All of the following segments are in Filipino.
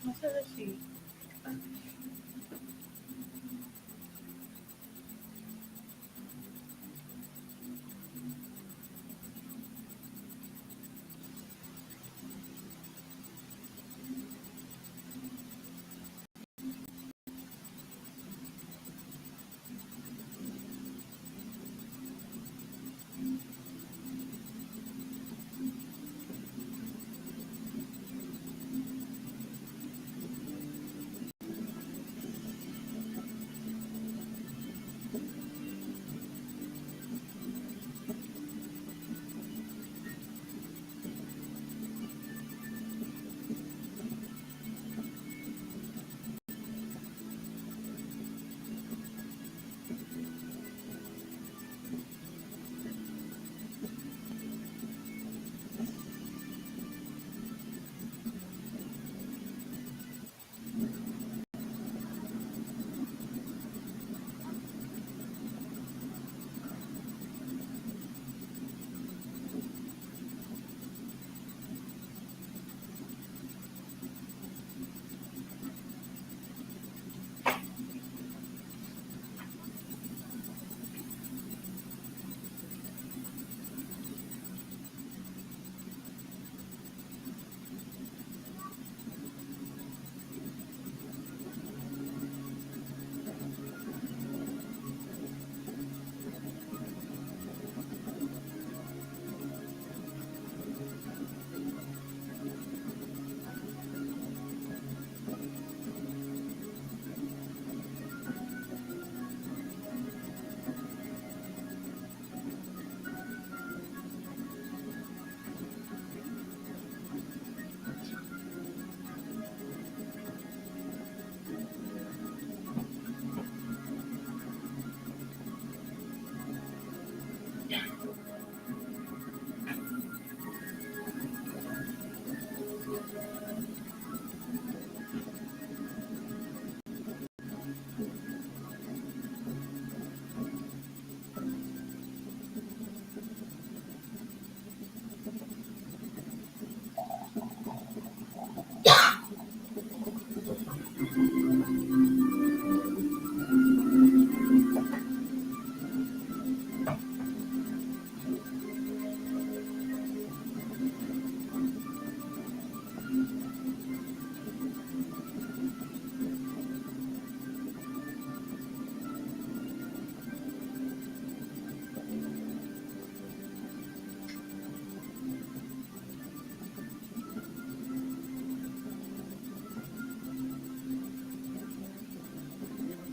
Masarap siya.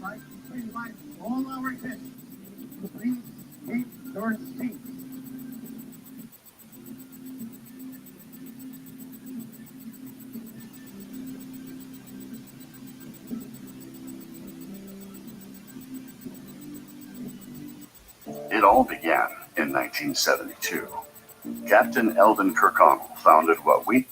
like to invite all our guests to please take your seats. It all began in 1972. Captain Eldon Kirkconnell founded what we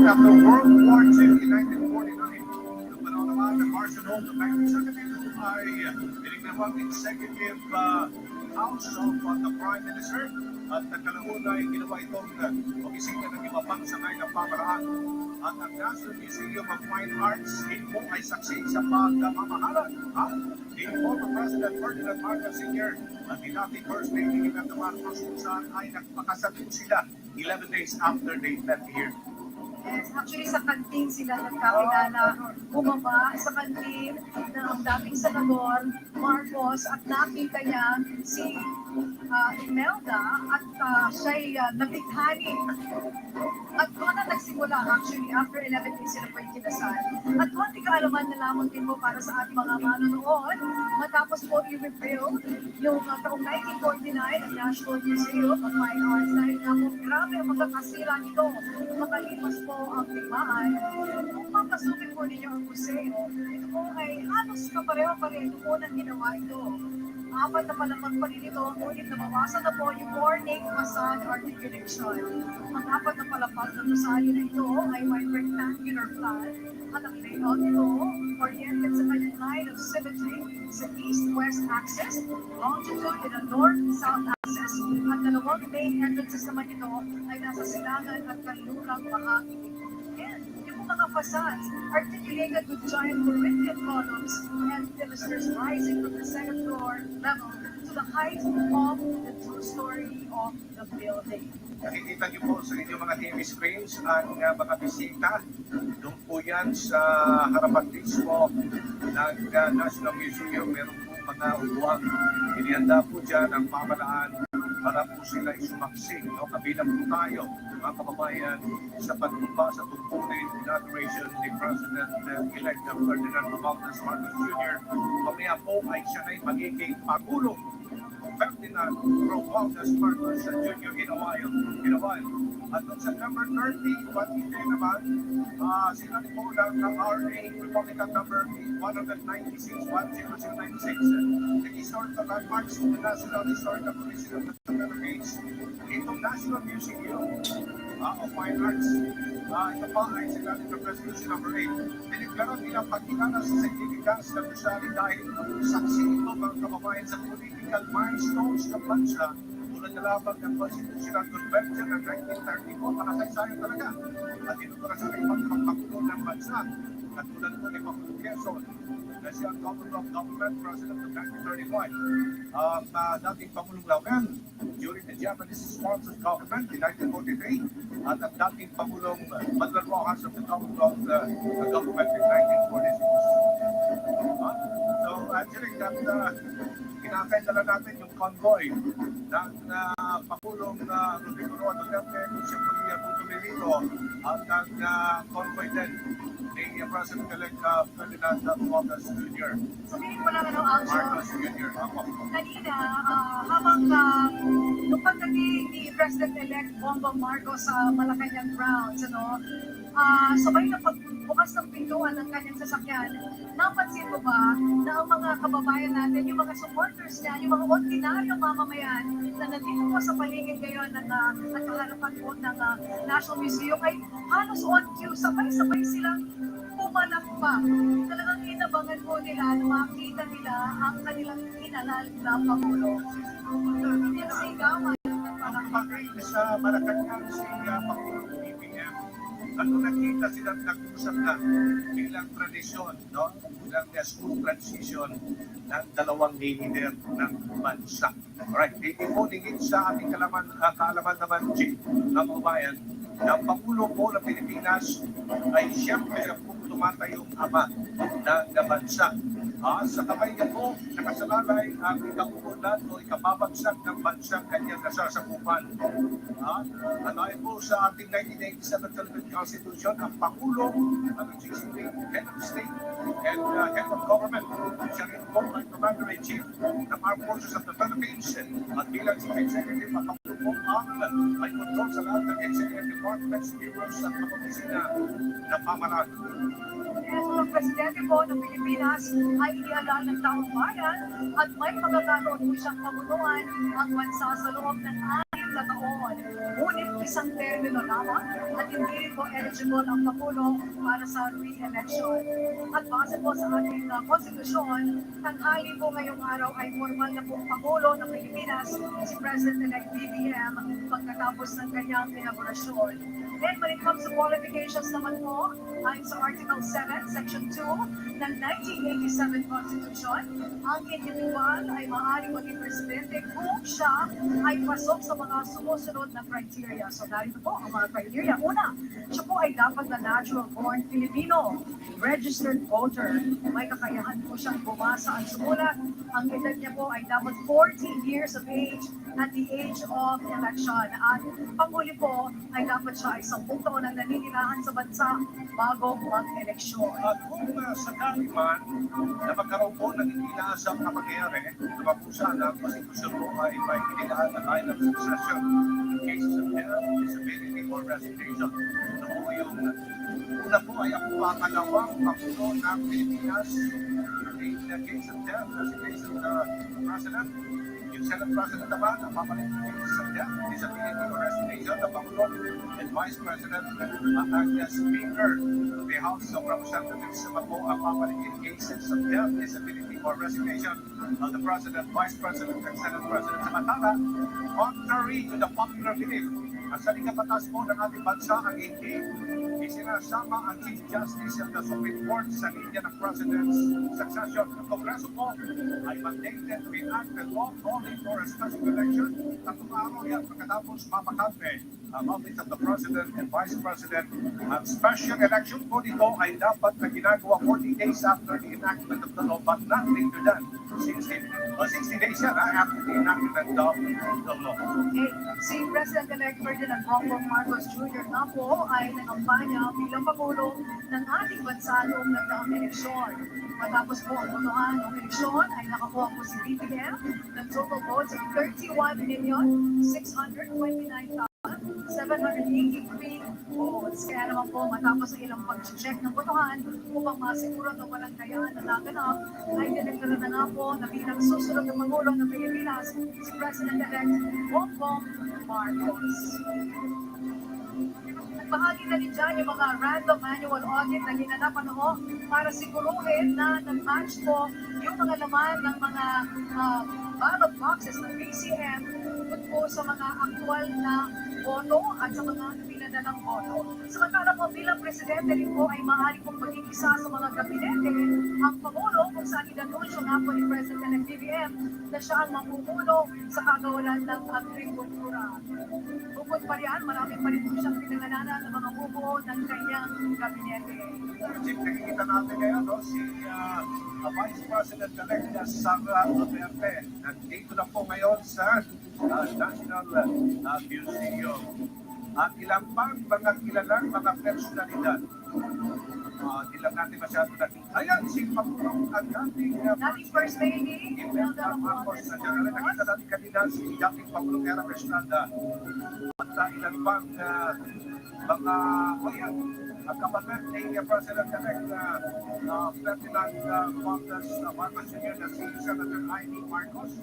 After World War II in 1949, yung panahon naman ng Arsenal ng 1972 ay pinagdawang Executive House of the Prime Minister at nagkalaon ay ginawa itong opisina ng iba pang sakay ng pamaraan. At ang National Museum of Fine Arts ito ay saksi sa pagmamahalan ni former President Ferdinand Marcos Sr. at ni dating First Lady Imelda Marcos kung saan ay nagpakasabit sila 11 days after they left here. Yes, actually sa kantin sila nagkakilala, bumaba sa kantin ng dating senador Marcos at nakita niya si Imelda at siya'y nabithani. At doon na nagsimula actually, after 11 days sila po yung kinasal. At konti kaalaman na lamang din po para sa ating mga manonood, matapos po i-rebuild yung taong 1949 ang National Museum of Fine Arts dahil nga po grabe ang magkakasira nito. Makalipas po ang digmaan. Kung papasukin po ninyo ang museo, ito po ay halos kapareho-pareho po ng ginawa ito. Apat na palapag pa rin ito, ngunit nabawasan na po yung morning facade articulation. Ang apat na palapag na gusali na ito ay may rectangular plan at ang layout nito oriented sa kanyang line of symmetry sa east-west axis, longitude in a north-south axis, at dalawang main entrances naman ito ay nasa silangan at kanlurang bahagi. And yung mga facades articulated with giant Corinthian columns and pilasters rising from the second floor level to the height of the two-story of the building. Nakikita niyo po sa inyong mga TV screens ang mga bisita. Doon po yan sa harapan mismo ng National Museum. Meron po mga upuan. Inihanda po dyan ang pamalaan para po sila isumaksik. No? Kabilang po tayo, mga kababayan, sa pagtumpa sa tungkulin inauguration ni President-elect Ferdinand Marcos Jr. Mamaya po ay siya na magiging Pagulong Ferdinand Marcos Jr. in a while. At noong September 30, 2010 naman, sila po ng RA Republican number 196, 10096. The historical landmarks of the National Historical Commission of the Philippines, itong National Museum of Fine Arts. Ito pa ay sila ng Resolution number 8. Pinagkaroon nilang pagkilala sa significance ng gusali dahil saksi ito mga kababayan sa political milestones ng bansa tulad na lamang ng Constitutional Convention ng 1934, makasaysayan talaga. At ito para sa ibang pagpakulo ng bansa, katulad po ni Pangulong Quezon na Special Commonwealth Government, President Duterte 35. Dating Pangulong Laucan during the Japanese-sponsored government in 1943 at ang dating Pangulong Manuel Rojas of the Commonwealth government in 1946. So, actually, kinakaindala natin yung convoy ng Pangulong Rodrigo Roa Duterte, siya po niya Putumilito, at ang convoy din ni President-elect President Marcos Jr. Sabihin ko lang Aljo, Marcos Jr. kanina, habang nung pagdating ni President-elect Bongbong Marcos sa Malacanang grounds, sabay na pagbukas ng pintuan ng kanyang sasakyan, napansin mo ba na ang mga kababayan natin, yung mga supporters niya, yung mga ordinaryong mamamayan na nandito po sa paligid ngayon ng nakaharapan po ng National Museum ay halos on cue, sabay-sabay silang pumalakpak. Talagang inabangan po nila na makita nila ang kanilang inalal na Pangulo. Sigawan. Ang bagay sa Malacanang si Pangulong BBM, nakita silang nag-usap na bilang tradisyon, bilang smooth transition ng dalawang leader ng bansa. Alright, hindi po digit sa ating kaalaman naman, Jim, ng bayan, na ang Pangulo po ng Pilipinas ay siyempre ang tumatayong ama ng bansa. Sa kamay niya po, nakasalalay ang ikauunlad o ikababagsak ng bansang kanyang nasasakupan. At ayon po sa ating 1987 Philippine Constitution, ang Pangulo, ang existing head of state and head of government, siya rin po ang Commander-in-Chief ng Armed Forces of the Philippines. At bilang Chief Executive, ang Pangulo po ang may control sa lahat ng executive departments, bureaus at mga opisina ng pamahalaan. Ang presidente po ng Pilipinas ay inialala ng taong bayan at may magkakaroon po siyang pamunuan ang bansa sa loob ng 6 na taon. Ngunit isang termino lamang at hindi rin po eligible ang Pangulo para sa re-election. At base po sa ating konstitusyon, tanghali po ngayong araw ay formal na pong Pangulo ng Pilipinas si President-elect BBM pagkatapos ng kanyang inaugurasyon. Then when it comes to qualifications naman po, ayon sa Article 7, Section 2 ng 1987 Constitution, ang individual ay maaaring maging presidente kung siya ay pasok sa mga sumusunod na criteria. So narito po ang mga criteria. Una, siya po ay dapat na natural-born Filipino, registered voter. May kakayahan po siyang bumasa at sumulat. Ang edad niya po ay dapat 40 years of age at the age of election. At panghuli po ay dapat siya ay 10 taon ang naninirahan sa bansa bago mag-eleksyon. At kung sakali man na magkaroon po ng inilaasang na mangyayari, napapusa na ang konstitusyon po ay may inilaan na line of succession in cases of death, disability, or resignation. Ito po yung una po ay ang pangalawang Pangulo ng Pilipinas in the case of death, resignation of the President. Yung Senate President naman, ang papalit ng cases of death, disability, or resignation, the Pangulo and Vice President ang Speaker of the House of Representatives naman po ang papalit in cases of death, disability, or resignation of the President, Vice President, and Senate President. Samantala, contrary to the popular belief, ang salikabatas po ng ating bansa ang hindi isinasama ang Chief Justice of the Supreme Court sa linya ng President's succession. Ang Kongreso po ay mandated to enact the law calling for a special election at araw yan pagkatapos mapakante ang office of the President and Vice President. Ang special election po dito ay dapat na ginagawa 40 days after the enactment of the law but not later than 60 days yan after the enactment of the law. Okay. Si President-elect President Bongbong Marcos Jr. na po ay nangampanya bilang Pangulo ng ating bansa noong nagdaang eleksyon. Matapos po ang botohan ng eleksyon ay nakakuha po si BBM ng total votes of 31,629,783 votes. Kaya naman po matapos ang ilang pag-check ng botohan upang masiguro na walang kayaan na naganap ay dineklara na nga po na bilang susunod na Pangulo ng Pilipinas si President-elect Bongbong Marcos. Bahagi na din dyan yung mga random manual audit na ginanapan para siguruhin na nag-match po yung mga laman ng mga ballot boxes ng BCM tungkol po sa mga aktual na boto at sa mga pinadalang boto. Samantala po bilang presidente rin po ay maaari pong maging isa sa mga gabinete ang Pangulo kung saan inanunsyo nga po ni President BBM na siya ang mamumuno sa kagawalan ng agrikultura. Bukod pa riyan, marami pa rin po siyang pinangalanan ng mga bubuo ng kanyang gabinete. Chief, nakikita natin ngayon, no, si Vice President-elect Sara Duterte. Nandito na po ngayon sa National Museum. At ilang pang mga kilalang mga personalidad. Di lang natin masyado nakita. Ayan, si Pangulong ang dating First Lady, Imelda Marcos. Nandiyan na nakita natin kanina si dating Pangulong Era Estrada. At ilang pang mga bayan at kapatid ni President-elect President Marcos Jr. na si Senator Amy Marcos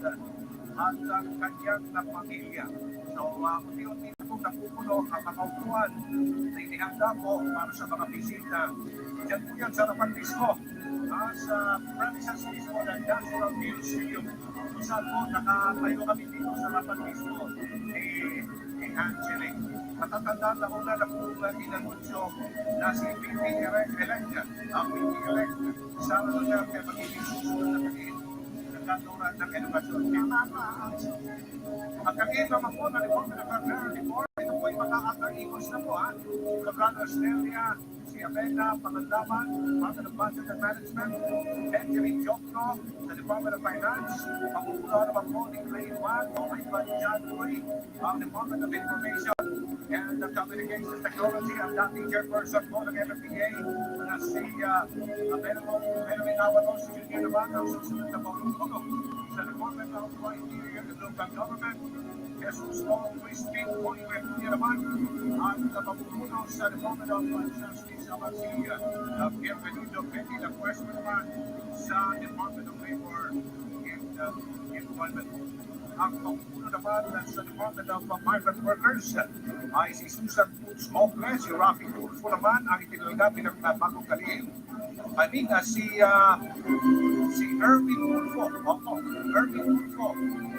at ang kanyang pamilya. So, unti-unti na po napupuno ang mga upuan na inihanda po para sa mga bisita. Diyan po yan sa harapan mismo sa premises mismo ng National Museum. Kung saan po nakatayo kami dito sa harapan mismo ni Angelique. Matatandaan na una na po inanunsyo na si VP-elect, ang VP-elect sa Duterte magiging susunod na kaniin ng katuran ng edukasyon. Ang kaniin naman po na report na Federal Report, ito po ay makakakangikos na po Cabrera Estrella, si Abela, Pangandaman, Department of Budget and Management, Benjamin Jokno, sa Department of Finance, pagkukulo naman po ni Grade 1, Tomay Panjanoy, ang Department of Information and Communications Technology, ang dating chairperson po ng MFPA na si Benjamin Avalos Jr. naman ang susunod na pagkukulo sa Department of Interior and Local Government. Jesus Paul Christine Poyuet naman at pagkukulo sa Department of Justice ang si Bienvenido Betty na question naman sa Department of Labor and Employment. Ang pagkukulo naman sa Department of Migrant Workers ay si Susan Smokeless, si Rafi Tulfo naman ang itinalaga bilang bagong kalihim. Si Erwin Tulfo, Erwin Tulfo,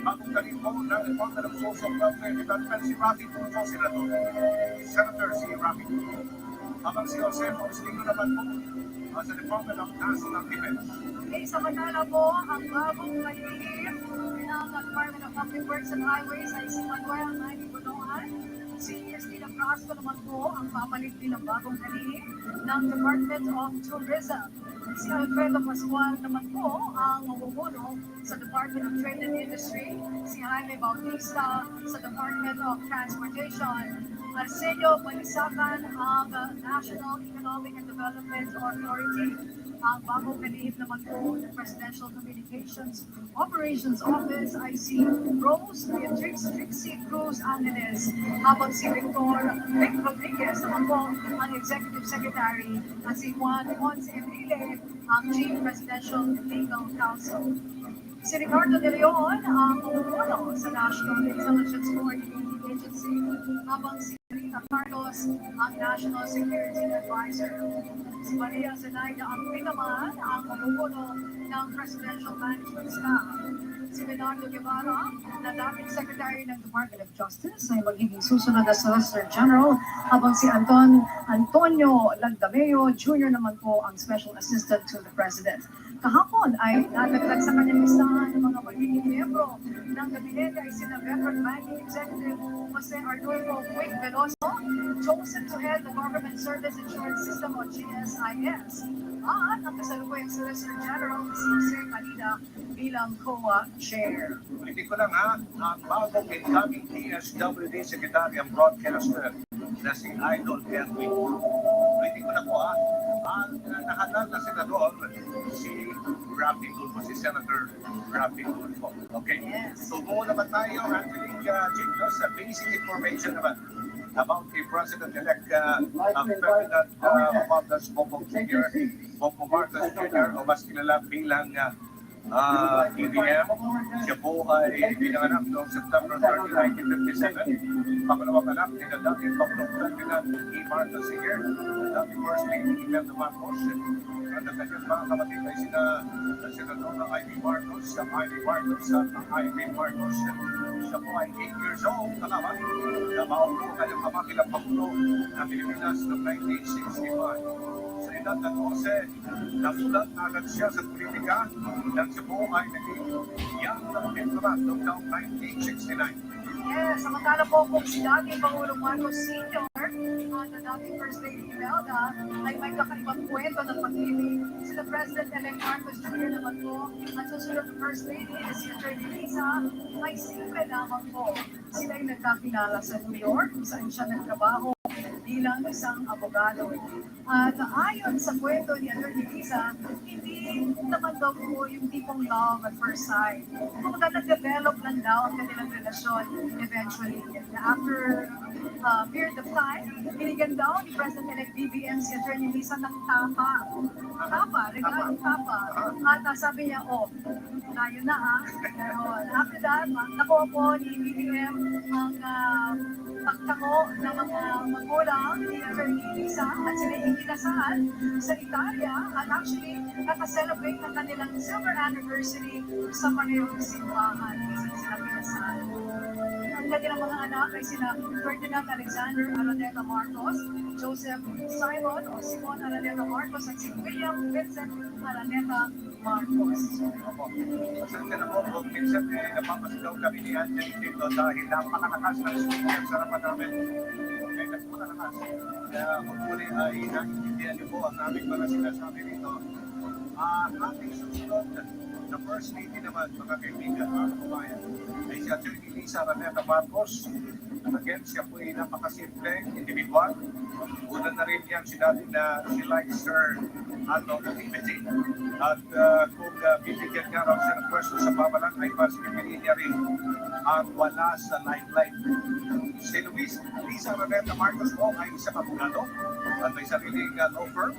bagong kalihim po ng Department of Social Welfare and Development, si Rafi Tulfo, Senator si Rafi Tulfo. Habang si Jose Faustino naman po sa Department of National Defense. Samantala po, ang bagong kalihim ng Department of Public Works and Highways ay si Manuel Nani Bunoan. Si Cristina Frasco naman po ang papalit bilang bagong kalihim ng Department of Tourism. Si Alfredo Pascual naman po ang mamumuno sa Department of Trade and Industry. Si Jaime Bautista sa Department of Transportation. Arsenio Balisacan ang National Economic and Development Authority. Ang bagong kalihim naman po ng Presidential Communications Operations Office ay si Rose Beatrix Trixie Cruz Angeles, habang si Victor Vic Rodriguez naman po ang Executive Secretary at si Juan Ponce Enrile ang Chief Presidential Legal Counsel. Si Ricardo De Leon ang umuuno sa National Intelligence Coordinating Agency, habang si Rita Carlos ang National Security Advisor. Si Maria Zenaida Amping naman ang mamumuno ng Presidential Management Staff. Si Bernardo Guevara, na dating Secretary ng Department of Justice, ay magiging susunod na Solicitor General, habang si Antonio Lagdameo Jr. naman po ang Special Assistant to the President. Kahapon ay nataglag sa kanyang listahan ng mga magiging miyembro ng gabinete ay sina Veteran Banking Executive Jose Arnulfo Puig Veloso, chosen to head the Government Service Insurance System o GSIS, at ang kasalukuyang Solicitor General si Jose Calida bilang COA Chair. Ulitin ko lang ang bagong incoming DSWD Secretary and Broadcaster na si Idol Edwin. Ulitin ko lang po ang nahanap na senador si Rafi Tulfo, si Senator Rafi Tulfo. Okay. Yes. So buo naman tayo, Angelique Chicos, sa basic information naman about the President-elect President Marcos Bongbong Jr. Bongbong Marcos Jr. o mas kilala bilang BBM. Siya po ay pinanganak noong September 30, 1957. Pangalawang anak ni na dating Pangulong Ferdinand E. Marcos Sr. dating First Lady Imelda Marcos. At ang kanyang mga kapatid ay sina Senador Ivy Marcos, Ivy Marcos at Ivy Marcos. Siya po ay 8 years old na naman na maupo kanyang kamakilang Pangulo na Pilipinas noong 1965. Sa edad na 12, namulat na agad siya sa politika nang siya po ay naging young veteran noong taong 1969. Yes, samantala po kung si dating Pangulong Marcos Sr. at ang dating First Lady Imelda ay may kakaibang kwento ng pag-ibig. Sila President-elect Marcos Jr. naman po at susunod na First Lady na si Attorney Lisa ay simple lamang po. Sila ay nagkakilala sa New York kung saan siya nagtrabaho bilang isang abogado. At ayon sa kwento ni Attorney Lisa, hindi naman daw po yung tipong love at first sight. Kumbaga nag-develop lang daw ang kanilang relasyon eventually. After a period of time, binigyan daw ni President-elect BBM si Attorney Lisa ng tapa. Regalang tapa. At sabi niya, tayo na after that, nakuha po ni BBM ang pagtako ng mga magulang ni Attorney Lisa at sila yung kinasal sa Italia at actually nakaselebrate ng kanilang silver anniversary sa parehong simbahan. Isa sila kinasal. Ang kanilang mga anak ay sina Ferdinand Alexander Araneta Marcos, Joseph Simon o Simon Araneta Marcos at si William Vincent Araneta Marcos. Pasensya na po kung minsan napapasigaw kami ni Anthony dito dahil napakalakas ng speaker sa harapan namin. May napakalakas. Kaya hopefully ay naiintindihan niyo po ang aming mga sinasabi rito. Ating susunod na First Lady naman, mga kaibigan, mga kababayan, ay si Attorney Lisa Araneta Marcos. Again, siya po ay napakasimple, individual. Una na rin yan si Lizer activity. At kung bibigyan nga raw siya ng pwesto sa pamalan, ay mas pipiliin niya rin at wala sa limelight. Si Lisa Araneta Marcos po ay isang abogado at may sariling law firm.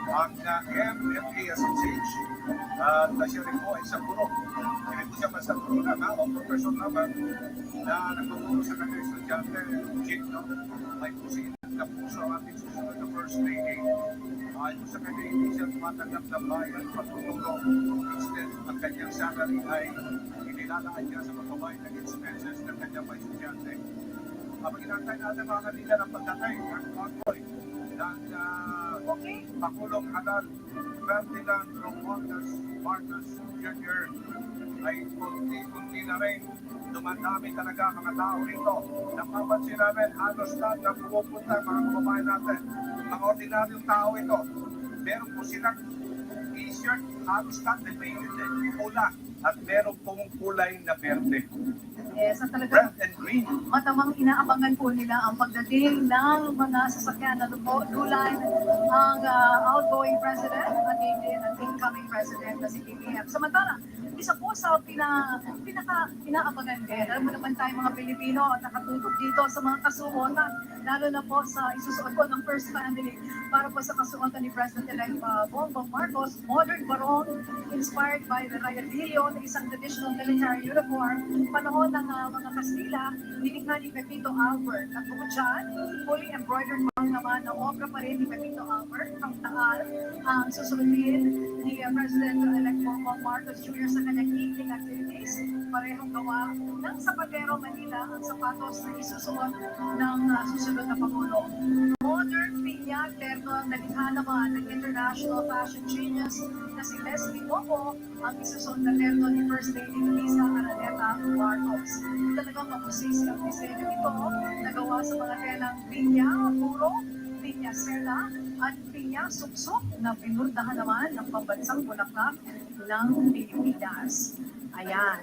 Ang MFA SSH at siya rin po ay isang guro. Hindi po siya basta guro na o profession naman na nagtuturo sa kanyang estudyante. May pusin na puso ang ating susunod na First Lady. Ayon sa kanya, hindi siya tumatanggap ng bayan pagtuturo. Instead, ang kanyang salary ay inilalaan niya sa pagbabayad ng expenses ng kanyang mga estudyante. Habang inantay natin mga kanila ng pagdatay ng convoy ng Pangulong Halal Ferdinand Marcos Jr. ay kunti-kunti na rin dumadami talaga mga tao rito. Napapansin namin, halos lahat na pumupunta mga kababayan natin. Mga ordinaryong tao ito. Meron po silang t-shirt, halos lahat na may pula at meron pong kulay na berde. Yes, at talaga Red and green. matamang inaabangan po nila ang pagdating ng mga sasakyan na dulay ang outgoing president at hindi ang incoming president na si BBM. Samantala, isa po sa pinaka-inaabangan din. Alam mo naman tayo mga Pilipino at nakatutok dito sa mga kasuotan, lalo na po sa isusuot ko ng First Family para po sa kasuotan ni President-elect Bongbong Marcos, modern barong inspired by the rayadillo na isang traditional military uniform, panahon ng mga Kastila, nilikha ni Pepito Albert. At bukod dyan, fully embroidered barong naman na obra pa rin ni Pepito Albert, ang taal ang susunodin ni President-elect Bongbong Marcos Jr. sa kanyang evening activities, parehong gawa ng Zapatero Manila ang sapatos na isusuot ng susunod na Pangulo. Modern pinya terno ang nalikha naman ng international fashion genius na si Leslie Bobo ang isusuot na terno ni First Lady Lisa Araneta Marcos. Talagang mapusisi ang disenyo ito na gawa sa mga telang pinya puro, pinya sela at pinya suksok na pinuntahan naman ng pambansang Bulacan ng Pilipinas. Ayan.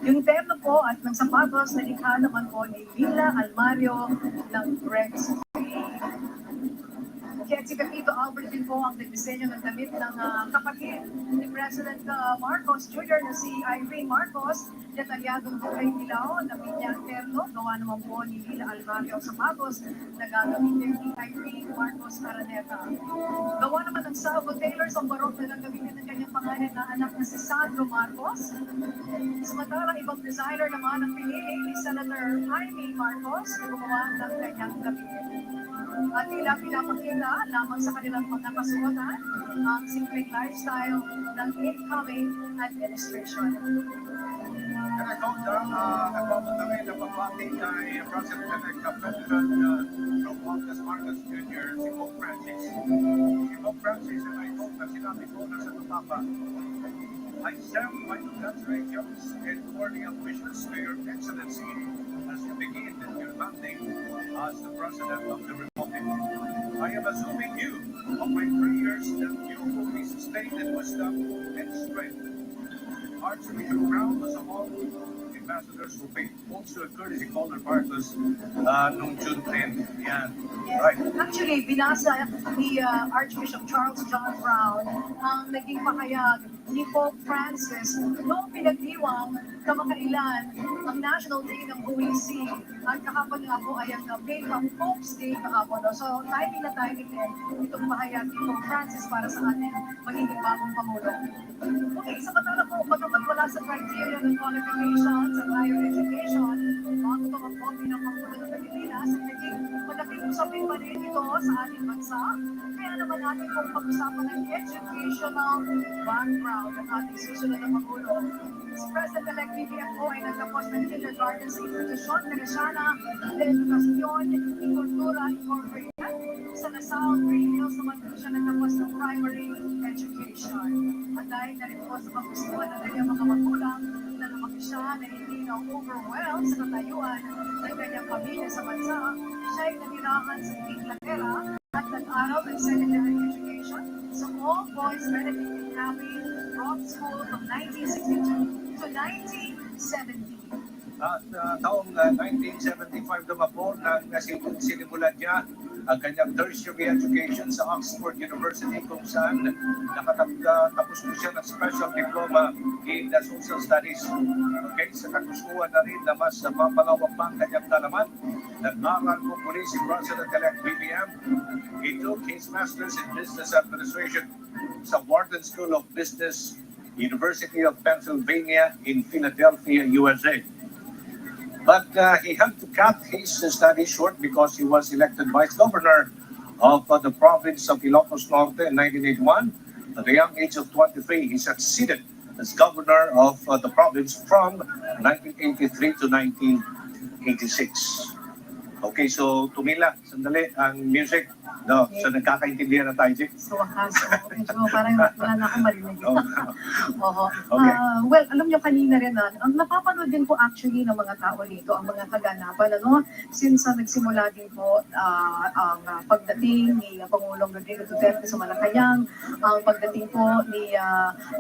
Yung terno po at ng sapatos na likha naman po ni Lila Almario ng Rex. Kaya si Pepito Albert din po ang nagdisenyo ng damit ng kapatid ni President Marcos Jr. na si Irene Marcos. Detalyadong kulay dilaw na pinya terno. Gawa naman po ni Lila Almario ang sapatos na gagamitin ni Irene Marcos Araneta. Gawa naman ng Salvo Taylors ang barok na gagamitin ng kanyang pangalan na anak na si Sandro Marcos. Samantalang ibang designer naman ang pinili ni Senator Jaime Marcos na gumawa ng kanyang gamitin. At tila pinapakita lamang sa kanilang mga kasuotan ang simpleng lifestyle ng incoming administration. And I told them, na rin ang pagbati kay President-elect from Marcos Marcos Jr., si Pope Francis. Si Pope Francis, and I told na sinabi ko na sa Papa, I send my congratulations and cordial wishes to your excellency as you begin your mandate as the President of the Republic. I am assuming you of my prayers that you will be sustained in wisdom and strength. Archbishop Brown was among ambassadors who paid also a courtesy call to Marcos noong June 10. Yan. Right. Actually, binasa ni Archbishop Charles John Brown ang naging pahayag ni Pope Francis noong pinagdiwang kamakailan ang National Day ng Holy See. At kahapon nga po ay ang Pope's Day kahapon. So, timing na timing din itong pahayag ni Pope Francis para sa ating magiging bagong Pangulo. Okay, sa matala po, pagkapat wala sa criteria ng qualifications at higher education, bago ito mag-copy ng Pangulo ng Pilipinas, at naging malaking usapin pa rin ito sa ating bansa. Kaya naman natin kung pag-usapan ng educational background ng ating susunod na Pangulo. Si President-elect BBM po ay nagtapos ng kindergarten sa Institusyon Teresiana de Educación y Cultura Incorporated. Sa Nassau, Green Hills naman po siya nagtapos ng primary education. At dahil na rin po sa paggustuhan ng kanyang mga magulang na lumaki siya na hindi na overwhelmed sa katayuan ng kanyang pamilya sa bansa, siya ay nanirahan sa Inglaterra at nag-aral ng secondary education sa all-boys Benedictine Abbey Rock School from 1962 to 1970. At taong 1975 naman po nang sinimulan niya ang kanyang tertiary education sa Oxford University kung saan nakatapos po siya ng special diploma in social studies. Okay, sa kagustuhan na rin na mas mapalawak pa ang kanyang talaman. Nag-aral po muli si President-elect BBM. He took his master's in business administration sa Wharton School of Business, University of Pennsylvania in Philadelphia, USA. But he had to cut his studies short because he was elected vice governor of the province of Ilocos Norte in 1981. At the young age of 23, he succeeded as governor of the province from 1983 to 1986. Okay, so tumila, sandali, ang music. No, so nagkakaintindihan na tayo, Jake. So, medyo parang wala na akong marinig. Oo. Okay. Well, alam nyo kanina rin ang napapanood din po actually ng mga tao dito, ang mga kaganapan, ano? Since nagsimula din po ang pagdating ni Pangulong Rodrigo Duterte sa Malacanang, ang pagdating po ni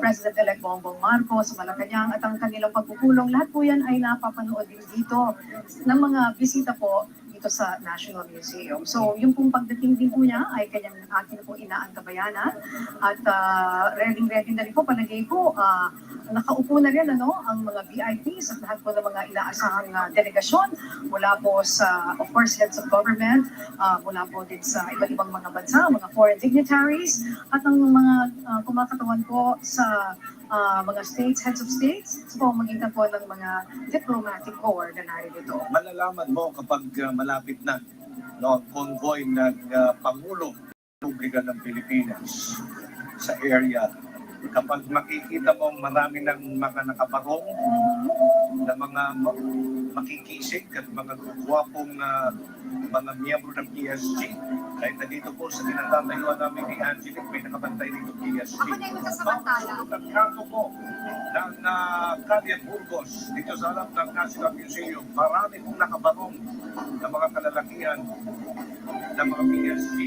President-elect Bongbong Marcos sa Malacanang, at ang kanilang pagpupulong, lahat po yan ay napapanood din dito ng mga bisita po dito sa National Museum. So, yung pong pagdating din po niya ay kanyang atin po inaantabayanan at ready na rin po, palagay po, nakaupo na rin ang mga VIPs at lahat po ng mga inaasahang delegasyon mula po sa, of course, heads of government, mula po din sa iba't ibang mga bansa, mga foreign dignitaries, at ang mga kumakatawan po sa mga states, heads of states, so magitan po ng mga diplomatic corps na narito. Malalaman mo kapag malapit na convoy ng Pangulo Republika ng Pilipinas sa area, kapag makikita mo marami ng mga nakabarong na mga makikisig at mga gwapong mga miyembro ng PSG. Kahit na dito po sa tinatayuan namin ni Angelic, may nakabantay dito PSG. Ako na yung nagsasamantala. Ang kanto po ng Calle Burgos dito sa harap ng National Museum, marami pong nakabarong na mga kalalakihan ng mga PSG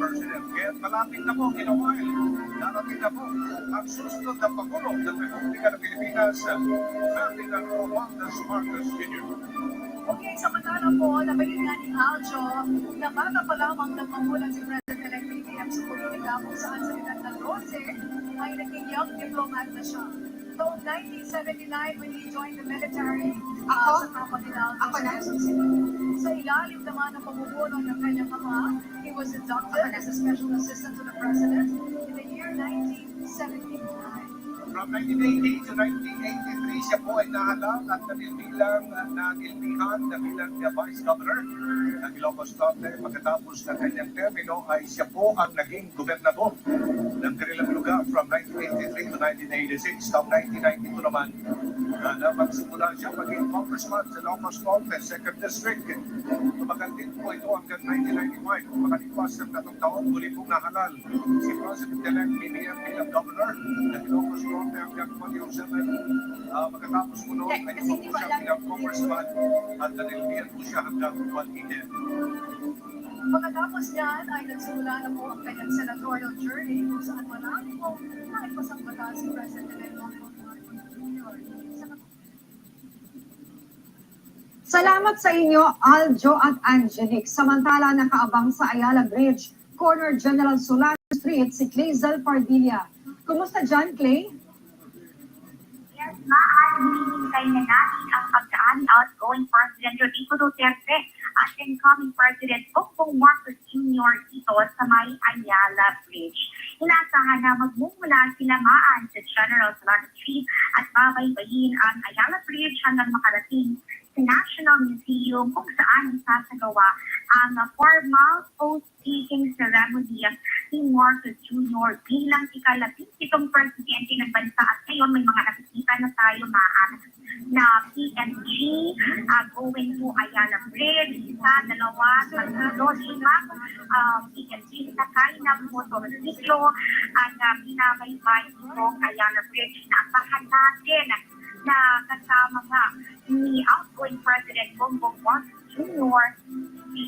personnel. Kaya malapit na po, ginawain. Darating na po ang susunod na Pangulo ng Republika ng Pilipinas, Ferdinand Marcos Jr. Okay, samantala po, nabalita nga ni Aljo na bata pa lamang nagpamulan si President-elect BBM sa politika kung saan sa edad ng 12 ay naging young diplomat na siya. Noong 1979 when he joined the military sa kapwa nila Quezon City. Sa ilalim naman ng pamumuno ng kanyang ama, he was inducted as a special assistant to the president in the year 1979. From 1980 to 1983, siya po ay nahalang at nabilang nagilbihan na bilang Vice Governor ng Ilocos Norte. Pagkatapos ng kanyang termino ay siya po ang naging gobernador ng kanilang lugar from 1983 to 1986. Taong 1992 naman Napagsimula siya maging congressman sa Lomas Norte, 2nd District. Tumagal din po ito hanggang 1995. Makalipas ng 3 taon, muli pong nahalal si President-elect BBM bilang governor ng Lomas Norte hanggang 2007. Pagkatapos po noon, ay po siya bilang congressman at nanilbihan po siya hanggang 2010. Pagkatapos niyan ay nagsimula na po ang kanyang senatorial journey kung saan marami po naipasambata si President Salamat sa inyo, Aljo at Angelique. Samantala, nakaabang sa Ayala Bridge, corner General Solano Street, si Clazel Pardilla. Kumusta dyan, Clay? Yes, hinihintay na natin ang pagdaan ni outgoing President Duterte at incoming President Bongbong Marcos Jr. dito sa may Ayala Bridge. Inaasahan na magmumula sila maan sa General Solano Street at babaybayin ang Ayala Bridge hanggang makarating sa National Museum kung saan isasagawa ang formal oath-taking ceremony ni Marcos Jr. bilang ika-17 presidente ng bansa. At ngayon may mga nakikita na tayo na PNG going to Ayala Bridge, isa, dalawa, tatlo, lima, PNG sakay ng motorsiklo at binabaybay itong Ayala Bridge na asahan natin na kasama nga ni outgoing President Bongbong Marcos Jr.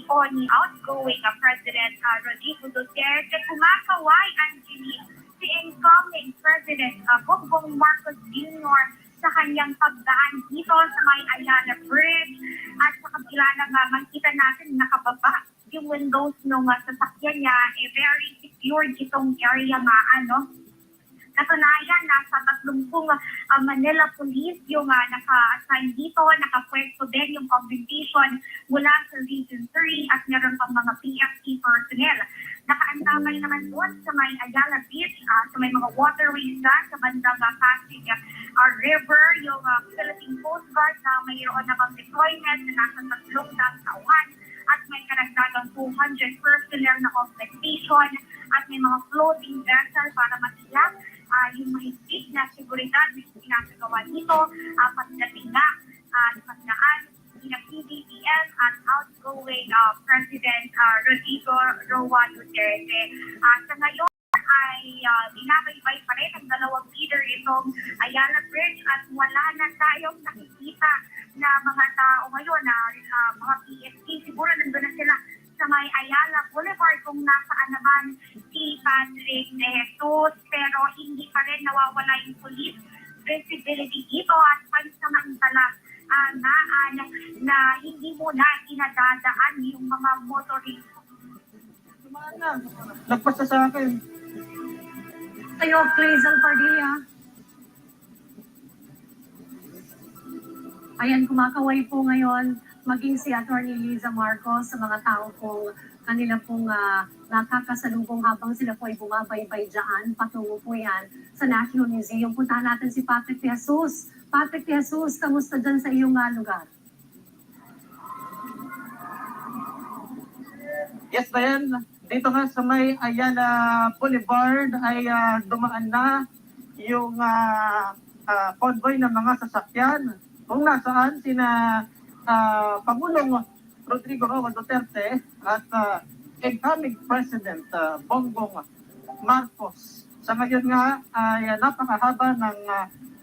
o ni outgoing President Rodrigo Duterte. Kumakaway, Angelique, si incoming President Bongbong Marcos Jr. sa kanyang pagdaan dito sa may Ayala Bridge. At sa kabila na makita natin nakababa yung windows ng sasakyan niya, very secure itong area Katunayan, nasa 30 Manila Police yung naka-assign dito, nakapwesto din yung augmentation mula sa Region 3 at meron pang mga PFC personnel. Nakaantamay naman doon sa may Ayala Beach, sa may mga waterways sa bandang Pasig River, yung Philippine Coast Guard na mayroon na bang deployment na nasa 3 tauhan at may karagdagang 200 personnel na augmentation at may mga floating vessel para matiyak yung mahigpit na seguridad na sinasagawa dito pagdating na pagdaan ng BBM at outgoing President Rodrigo Duterte. Sa ngayon ay binabaybay pa rin ang dalawang leader itong Ayala Bridge at wala na tayong nakikita na mga tao ngayon na mga PSP. Siguro nandun na sila sa may Ayala Boulevard kung nasaan naman si Patrick de Jesus, pero hindi pa rin nawawala yung police visibility dito at pansamantala na hindi muna dinadadaan yung mga motorist. Lagpas na sa akin. Tayo, Clazel Pardilla. Ayan, kumakaway po ngayon maging si Atty. Liza Marcos sa mga tao pong kanila pong nakakasalubong habang sila po ay bumabaybay dyan. Patungo po yan sa National Museum. Puntahan natin si Patrick de Jesus. Patrick de Jesus, kamusta dyan sa iyong lugar? Yes, Diane. Dito nga sa may Ayala Boulevard ay dumaan na yung convoy ng mga sasakyan. Kung nasaan sina Pangulong Rodrigo Duterte at incoming President Bongbong Marcos. Sa ngayon nga ay napakahaba ng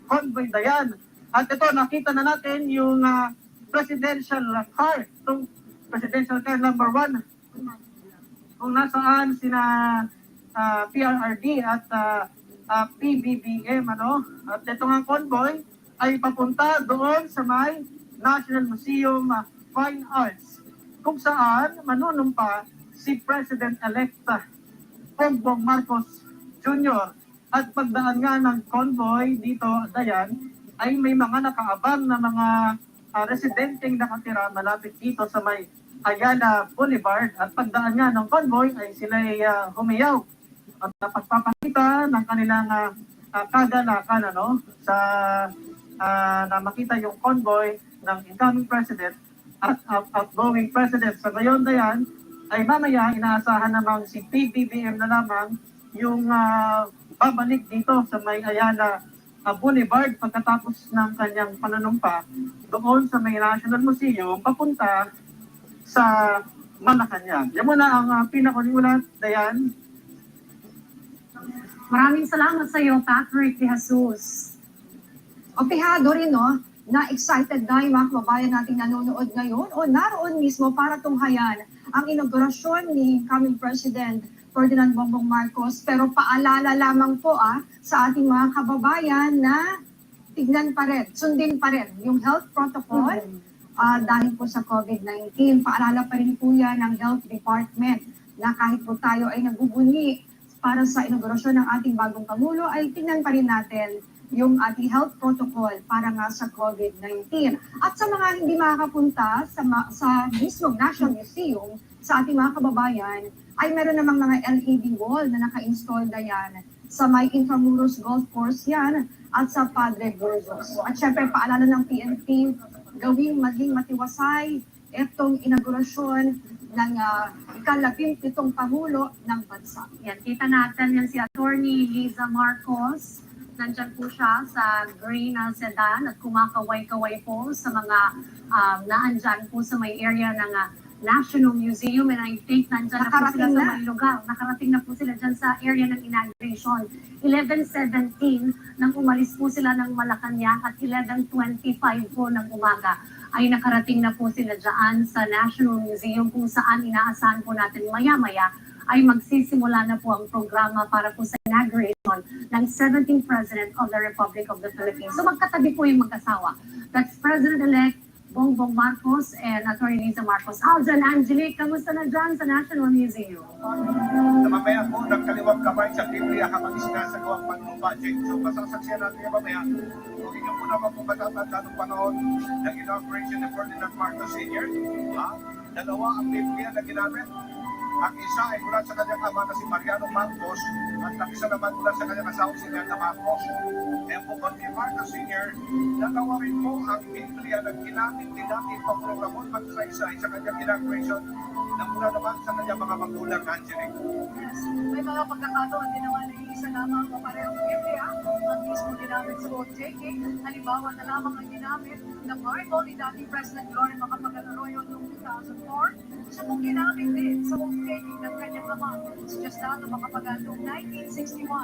convoy na yan. At ito, nakita na natin yung presidential car, itong presidential car number 1. Kung nasaan sina PRRD at PBBM. At ito nga convoy ay papunta doon sa may National Museum Fine Arts, kung saan manunumpa si President-elect Bongbong Marcos Jr. At pagdaan nga ng convoy dito, Dayan, ay may mga nakaabang na mga residenteng nakatira malapit dito sa may Ayala Boulevard. At pagdaan nga ng convoy ay sila humiyaw at napagpapakita ng kanilang kagalakan sa na makita yung convoy ng incoming president at outgoing president. Sa ngayon na yan, ay mamaya inaasahan namang si PBBM na lamang yung babalik dito sa may Ayala boulevard pagkatapos ng kanyang pananumpa doon sa may National Museum papunta sa Malacanang. Yan muna ang pinakaulat, Dayan. Maraming salamat sa iyo, Patrick de Jesus. Opihado rin, no? Na excited na yung mga kababayan natin nanonood ngayon o naroon mismo para tunghayan ang inaugurasyon ni coming President Ferdinand Bongbong Marcos. Pero paalala lamang po sa ating mga kababayan na tignan pa rin, sundin pa rin yung health protocol dahil po sa COVID-19. Paalala pa rin po yan ng Health Department na kahit po tayo ay nagbubuni para sa inaugurasyon ng ating bagong Pangulo, ay tingnan pa rin natin yung ating health protocol para nga sa COVID-19. At sa mga hindi makakapunta sa mismong National Museum, sa ating mga kababayan, ay meron namang mga LED wall na naka-install na yan sa may Intramuros Golf Course yan at sa Padre Burgos. At syempre, paalala ng PNP, gawing maging matiwasay itong inaugurasyon ng ika-17 Pangulo ng bansa. Yan, kita natin yan si Attorney Liza Marcos. Nandyan po siya sa green sedan at kumakaway-kaway po sa mga naandyan po sa may area ng National Museum, and I think nandyan na po sila sa may lugar. Nakarating na po sila dyan sa area ng inauguration. 11:17 nang umalis po sila ng Malacanang at 11:25 po ng umaga ay nakarating na po sila dyan sa National Museum kung saan inaasahan po natin maya-maya ay magsisimula na po ang programa para po sa inauguration ng 17th President of the Republic of the Philippines. So magkatabi po yung mag-asawa. That's President-elect Bongbong Marcos and Attorney Liza Marcos. Aljan, Angelique, kamusta na dyan sa National Museum? Mamaya po ng kaliwang kamay sa Biblia habang isinasagawang panumbajet. So masasaksiyan natin yung mamaya. Kung inyo po naman po matatanda ng panahon ng inauguration ni Ferdinand Marcos Sr. Dalawa ang Biblia na ginamit. Ang isa ay mula sa kanyang ama na si Mariano Marcos at ang isa naman mula sa kanyang asawa si Neta Marcos. Kaya po ni Marcos Sr. dalawa rin po ang Biblia na ginamit ni dating Pangulong Ramon Magsaysay sa kanyang inauguration na mula naman sa kanyang mga magulang, Angelique. Yes, may mga pagkakataon din naman na isa lamang o parehong Biblia ang mismo ginamit sa OJK. Halimbawa na lamang ang ginamit na Bible ni dating President Gloria Macapagal-Arroyo noong 2004. Siya pong ginamit din sa OJK ng kanyang ama si Justado Macapagal noong 1961.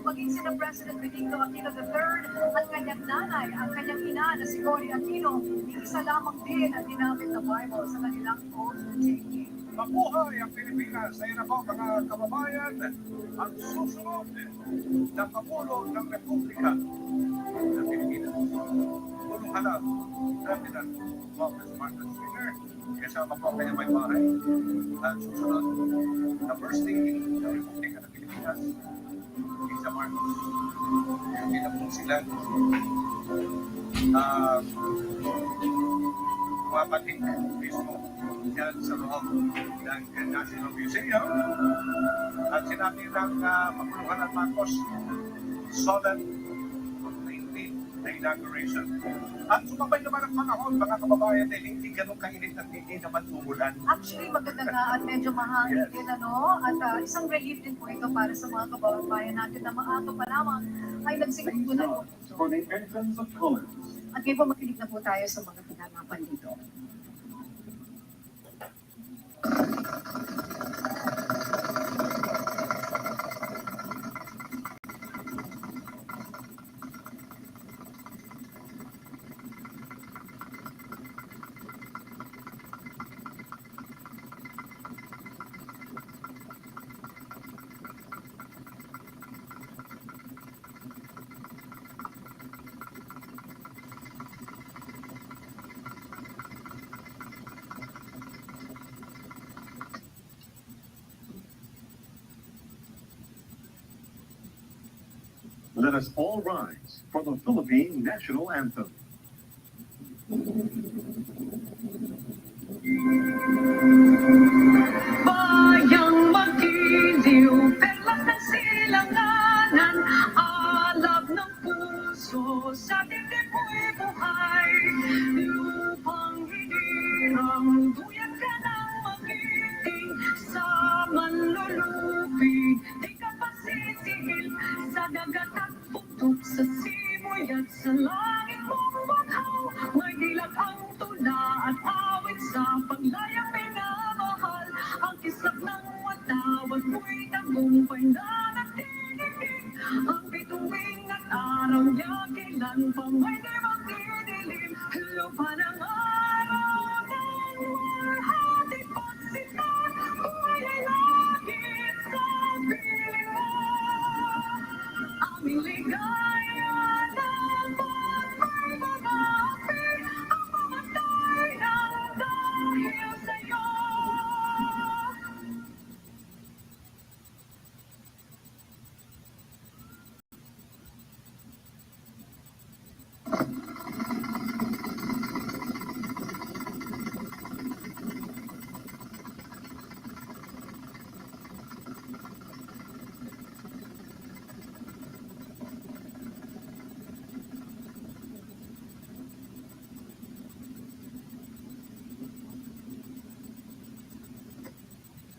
Maging sina President Benigno Aquino III at kanyang nanay, ang kanyang ina na si Cory Aquino, isa lamang din ang ginamit na Bible sa kanilang OJK. Mabuhay ang Pilipinas! Sa na po mga kababayan, ang susunod na Pangulo ng Republika ng Pilipinas. Punong halal, President Bongbong Marcos Sr. Kasama po ang kanyang may bahay. Ang susunod na First Lady ng Republika ng Pilipinas, Liza Marcos. Hindi na po sila mapating mismo yan sa loob ng National Museum. At sinabi ng Pangulong Marcos, solid na inauguration. At sumabay naman ang panahon, mga kababayan, dahil hindi ganun kainit at hindi naman umulan. Actually, maganda nga at medyo mahangin din, ano? At isang relief din po ito para sa mga kababayan natin na maaga pa lamang ay nagsiguro na po. For the entrance of colors. At ngayon po makinig na po tayo sa mga pinanapan dito. Let us all rise for the Philippine National Anthem. Bayang magiliw, perlas ng silanganan, alab ng puso, sa dibdib mo'y buhay. Lupang hinirang, duyan ka ng magiting, sa manlulupig, di ka pasisihil, sa dagat at putok sa sima.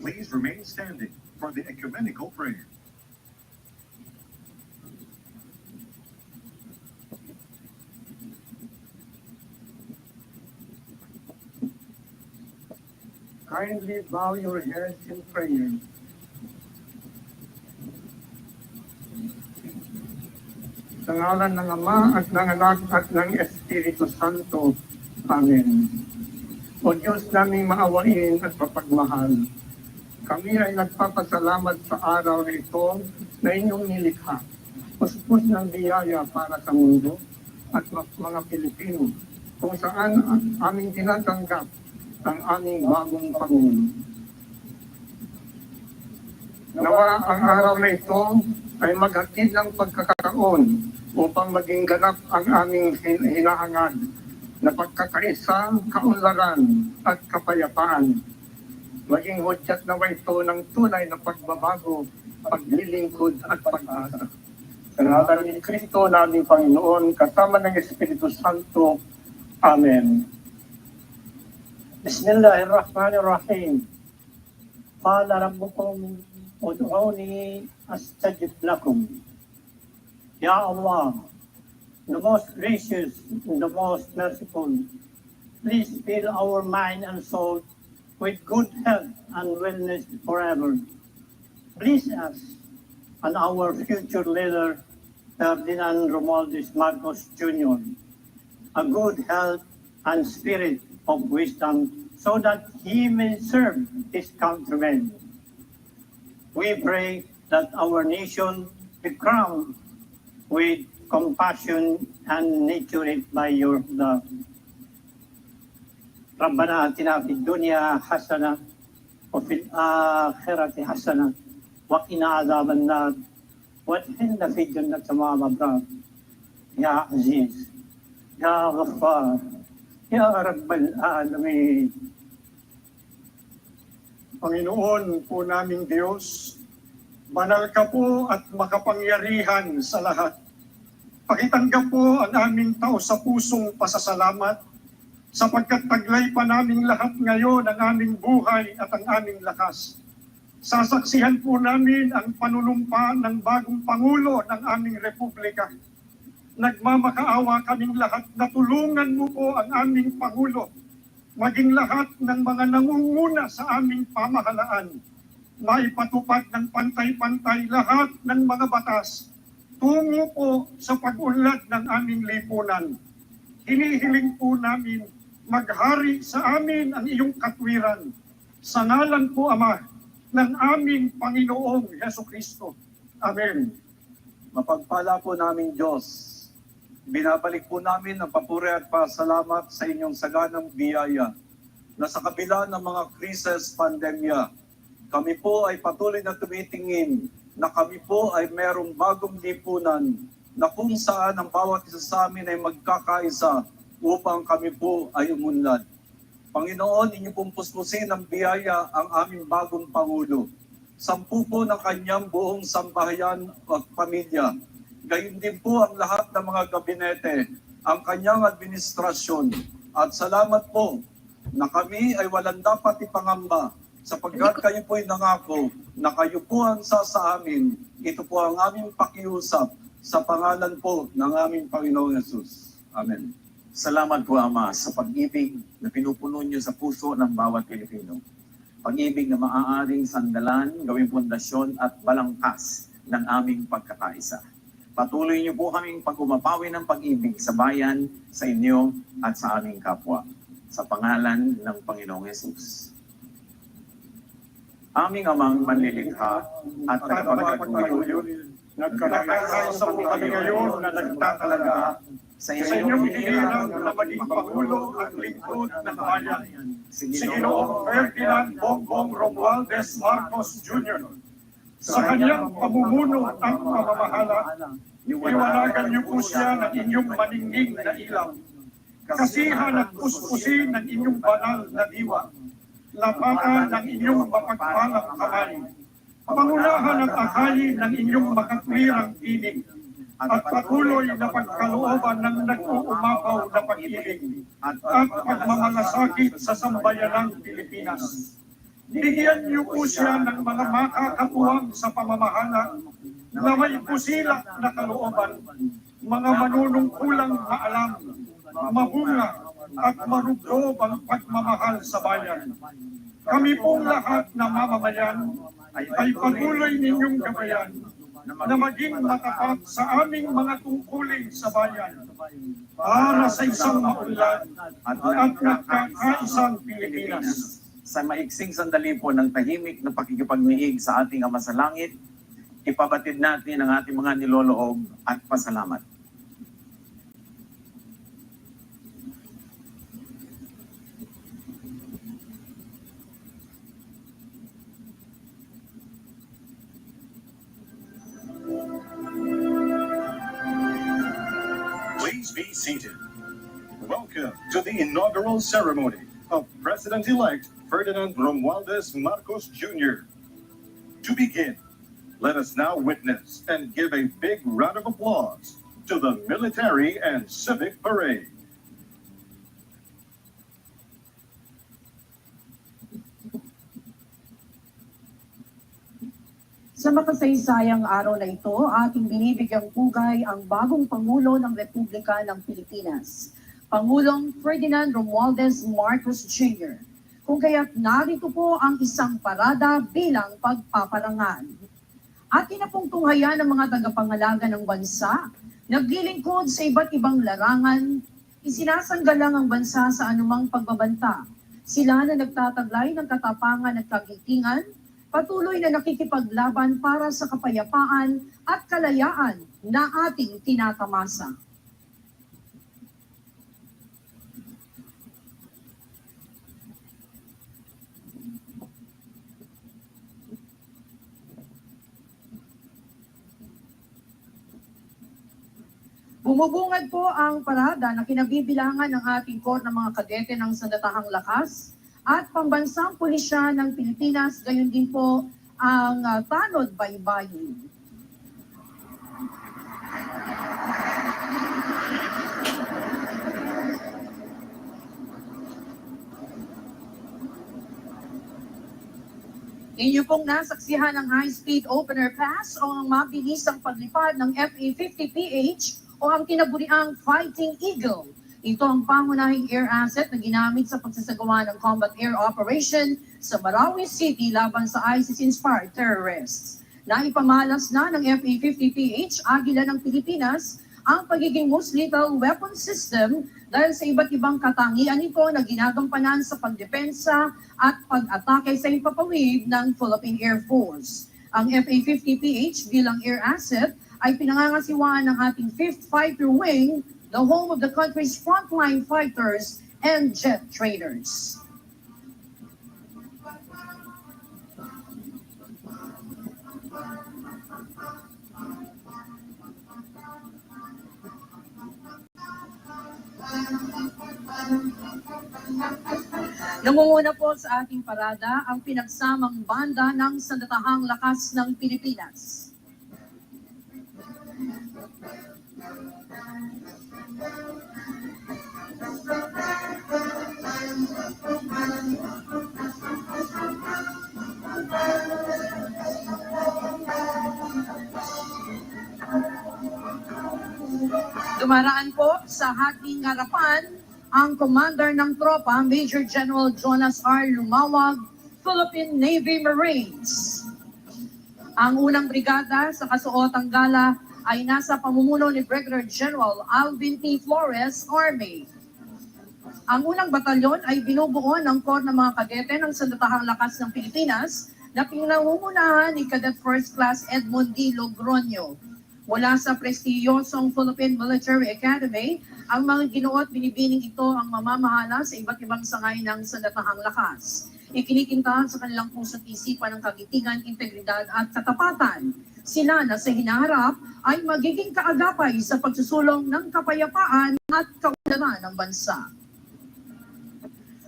Please remain standing for the ecumenical prayer. Kindly bow your heads in prayer. Sa ngalan ng Ama at ng Anak at ng Espiritu Santo. Amen. O Diyos naming maawain at mapagmahal, kami ay nagpapasalamat sa araw na ito na inyong nilikha. Puspos ng biyaya para sa mundo at mga Pilipino, kung saan aming tinatanggap ang aming bagong Pangulo. Nawa ang araw na ito ay maghatid ng pagkakataon upang maging ganap ang aming hinahangad na pagkakaisa, kaunlaran at kapayapaan. Maging hudyat nawa ito ng tunay na pagbabago, paglilingkod at pag-asa. Sa ngalan ni Kristo naming Panginoon, kasama ng Espiritu Santo. Amen. Bismillahirrahmanirrahim. Qala rabbukum ud'uni astajib lakum. Ya Allah, the most gracious and the most merciful, please fill our mind and soul with good health and wellness forever. Bless us and our future leader, Ferdinand Romualdez Marcos Jr., a good health and spirit of wisdom so that he may serve his countrymen. We pray that our nation be crowned with compassion and nurtured by your love. ربنا آتنا في الدنيا حسنة وفي الآخرة حسنة وقنا عذاب النار وادخلنا في الجنة مع الأبرار يا عزيز يا غفار يا رب العالمين. Panginoon po naming Diyos, banal ka po at makapangyarihan sa lahat. Pakitanggap po ang aming tao sa pusong pasasalamat sapagkat taglay pa naming lahat ngayon ang aming buhay at ang aming lakas. Sasaksihan po namin ang panunumpa ng bagong Pangulo ng aming Republika. Nagmamakaawa kaming lahat na tulungan mo po ang aming Pangulo, maging lahat ng mga nangunguna sa aming pamahalaan, maipatupad ng pantay-pantay lahat ng mga batas, tungo po sa pag-unlad ng aming lipunan. Hinihiling po namin maghari sa amin ang iyong katwiran. Sa ngalan po, Ama, ng aming Panginoong Jesucristo. Amen. Mapagpala po namin Diyos. Binabalik po namin ang papuri at pasalamat sa inyong saganang biyaya na sa kabila ng mga krisis, pandemya, kami po ay patuloy na tumitingin na kami po ay merong bagong lipunan na kung saan ang bawat isa sa amin ay magkakaisa upang kami po ay umunlad. Panginoon, inyo pong puspusin ng biyaya ang aming bagong Pangulo. 10 po ng kanyang buong sambahayan at pamilya. Gayon din po ang lahat ng mga gabinete, ang kanyang administrasyon. At salamat po na kami ay walang dapat ipangamba sapagkat kayo po ay nangako na kayo po ang sa amin. Ito po ang aming pakiusap sa pangalan po ng aming Panginoong Yesus. Amen. Salamat po, Ama, sa pag-ibig na pinupuno niyo sa puso ng bawat Pilipino. Pag-ibig na maaaring sandalan, gawing pundasyon at balangkas ng aming pagkakaisa. Patuloy niyo po kaming pag-umapawi ng pag-ibig sa bayan, sa inyo at sa aming kapwa. Sa pangalan ng Panginoong Yesus. Aming Amang manlilikha at tagapagpatuloy, Nagkaroon sa kami ngayon na nagtatalaga sa inyong hinihilang na maging Pangulo at lingkod ng bayan. Si Ginoong Ferdinand Bongbong Romualdez Marcos Jr. Sa kanyang pamumuno at pamamahala, iwalagan niyo po siya ng inyong maningning na ilaw. Kasihan at puspusin ng inyong banal na diwa. Lapakan ng inyong mapagpalang kamay. Pangunahan at akhayin ng inyong makatwirang tinig. At patuloy na pagkalooban ng nag-uumapaw na pag-ibig at pagmamalasakit sa sambayanang Pilipinas. Bigyan niyo po siya ng mga makakatuwang sa pamamahala na may pusilak na kalooban, mga manunungkulang maalam, mahunga at marubdob ang pagmamahal sa bayan. Kami pong lahat na mamamayan ay patuloy ninyong gabayan na maging matapat sa aming mga tungkulin sa bayan para sa isang maunlad at nagkakaisang Pilipinas. Sa maiksing sandali po ng tahimik na pakikipagniig sa ating Ama sa Langit, ipabatid natin ang ating mga niloloob at pasalamat. Please be seated. Welcome to the inaugural ceremony of President-elect Ferdinand Romualdez Marcos Jr. To begin, let us now witness and give a big round of applause to the military and civic parade. Sa makasaysayang araw na ito, ating binibigyang pugay ang bagong Pangulo ng Republika ng Pilipinas, Pangulong Ferdinand Romualdez Marcos Jr. Kung kaya't narito po ang isang parada bilang pagpaparangal. Atin na pong tunghayan ng mga tagapangalaga ng bansa, naglilingkod sa iba't ibang larangan, isinasanggalang ang bansa sa anumang pagbabanta. Sila na nagtataglay ng katapangan at kagitingan, patuloy na nakikipaglaban para sa kapayapaan at kalayaan na ating tinatamasa. Bumubungad po ang parada na kinabibilangan ng ating Corps ng mga kadete ng Sandatahang Lakas at Pambansang Pulisya ng Pilipinas, gayon din po ang Tanod Baybayin. Inyo pong nasaksihan ang high-speed opener pass o ang mabilisang paglipad ng FA-50PH o ang tinaburiang Fighting Eagle. Ito ang pangunahing air asset na ginamit sa pagsasagawa ng combat air operation sa Marawi City laban sa ISIS-inspired terrorists. Naipamalas na ng FA-50PH Agila ng Pilipinas ang pagiging most lethal weapon system dahil sa iba't ibang katangian nito na ginagampanan sa pagdepensa at pag-atake sa impapawid ng Philippine Air Force. Ang FA-50PH bilang air asset ay pinangangasiwaan ng ating 5th Fighter Wing, the home of the country's frontline fighters and jet trainers. Nangunguna po sa ating parada ang pinagsamang banda ng Sandatahang Lakas ng Pilipinas. Dumaraan po sa ating harapan ang commander ng tropa, Major General Jonas R. Lumawag, Philippine Navy Marines. Ang unang brigada sa kasuotang gala ay nasa pamumuno ni Brigadier General Alvin T. Flores, Army. Ang unang batalyon ay binubuo ng Corps ng mga kadete ng Sandatahang Lakas ng Pilipinas na pinangungunahan ni Cadet First Class Edmond D. Logroño. Mula sa prestiyosong Philippine Military Academy, ang mga ginuot binibining ito ang mamamahala sa iba't ibang sangay ng Sandatahang Lakas. Ikinikintahan sa kanilang puso't isipan ng kagitingan, integridad at katapatan. Sila na sa hinaharap ay magiging kaagapay sa pagsusulong ng kapayapaan at kaunlaran ng bansa.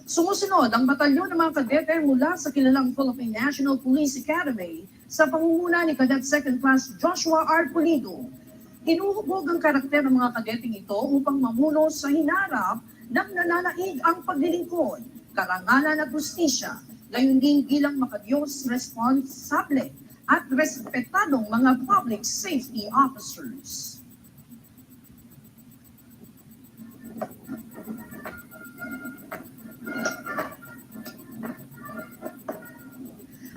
Sumusunod ang batalyon ng mga kadete mula sa kilalang Philippine National Police Academy sa pangunguna ni Cadet Second Class Joshua R. Pulido. Hinuhubog ang karakter ng mga kadeteng ito upang mamuno sa hinarap ng nananaig ang paglilingkod, karangalan at justisya, gayon din bilang makadiyos responsable at respetadong mga public safety officers.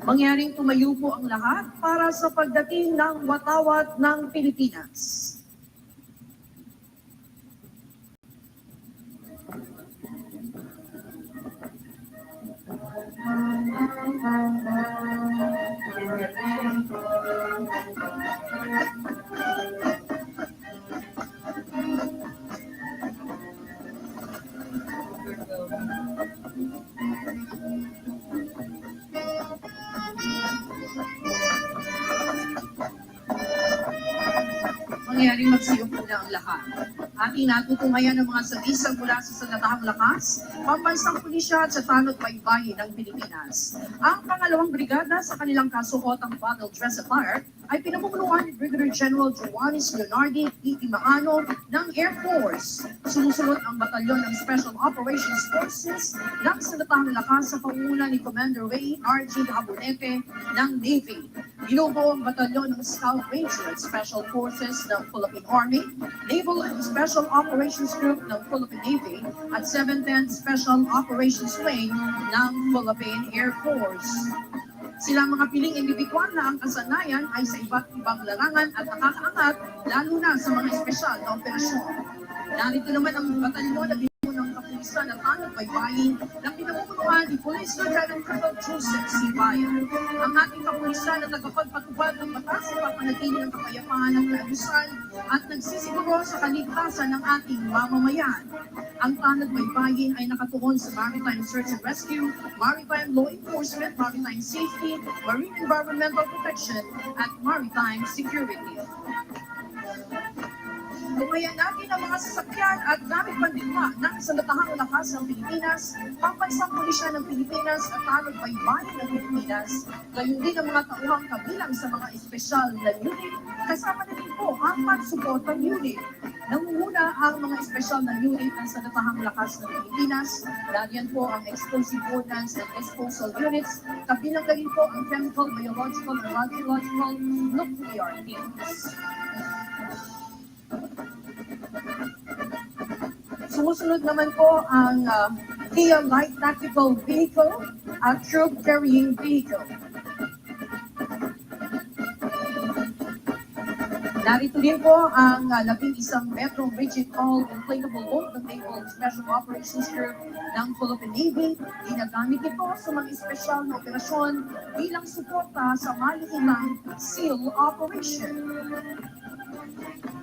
Mangyaring tumayo po ang lahat para sa pagdating ng watawat ng Pilipinas. Mangyaring magsiyok muna ang lahat. Ating natutungayan ng mga sagisag mula sa Sandatahang Lakas, Pambansang Pulisya at sa Tanod Baybayin ng Pilipinas. Ang pangalawang brigada sa kanilang kasuotang battle dress attire ay pinamumunuan ni Brigadier General Joanis Leonardi P. Maano ng Air Force. Sumusunod ang batalyon ng Special Operations Forces ng Sandatahang Lakas sa pangunguna ni Commander Ray R.G. Abonete ng Navy. Binubuo ang batalyon ng Scout Ranger at Special Forces ng Philippine Army, Naval and Special Operations Group ng Philippine Navy at 710th Special Operations Wing ng Philippine Air Force. Sila mga piling individual na ang kasanayan ay sa iba't ibang larangan at nakakaangat lalo na sa mga espesyal na operasyon. Narito naman ang batalyon na binubuo ng kapulisan at Tanod Baybayin na pinamumunuan ni Police Lieutenant Colonel Joseph C. Bayan. Ang ating kapulisan na nagpapagpatubad ng batas sa papanatili ng kapayapaan at kaayusan at nagsisiguro sa kaligtasan ng ating mamamayan. Ang Tanod Baybayin ay nakatuon sa Maritime Search and Rescue, Maritime Law Enforcement, Maritime Safety, Marine Environmental Protection, at Maritime Security. Lumayan natin ang mga sasakyan at gamit pandigma ng Sandatahang Lakas ng Pilipinas, Pambansang Pulisya ng Pilipinas at Tanod Baybayin ng Pilipinas, gayon din ang mga tauhang kabilang sa mga espesyal na unit, kasama na din po ang pagsuportang unit. Nangunguna ang mga espesyal na unit ng Sandatahang Lakas ng Pilipinas, dariyan po ang Explosive Ordnance and Disposal Units, kabilang na rin po ang Chemical, Biological, and Radiological Nuclear Teams. Sumusunod naman po ang Kia Light Tactical Vehicle at Troop Carrying Vehicle. Narito din po ang 11 Metro Rigid Hull Inflatable Boat ng Naval Special Operations Group ng Philippine Navy. Ginagamit ito sa mga espesyal na operasyon bilang suporta sa maliilang SEAL operation.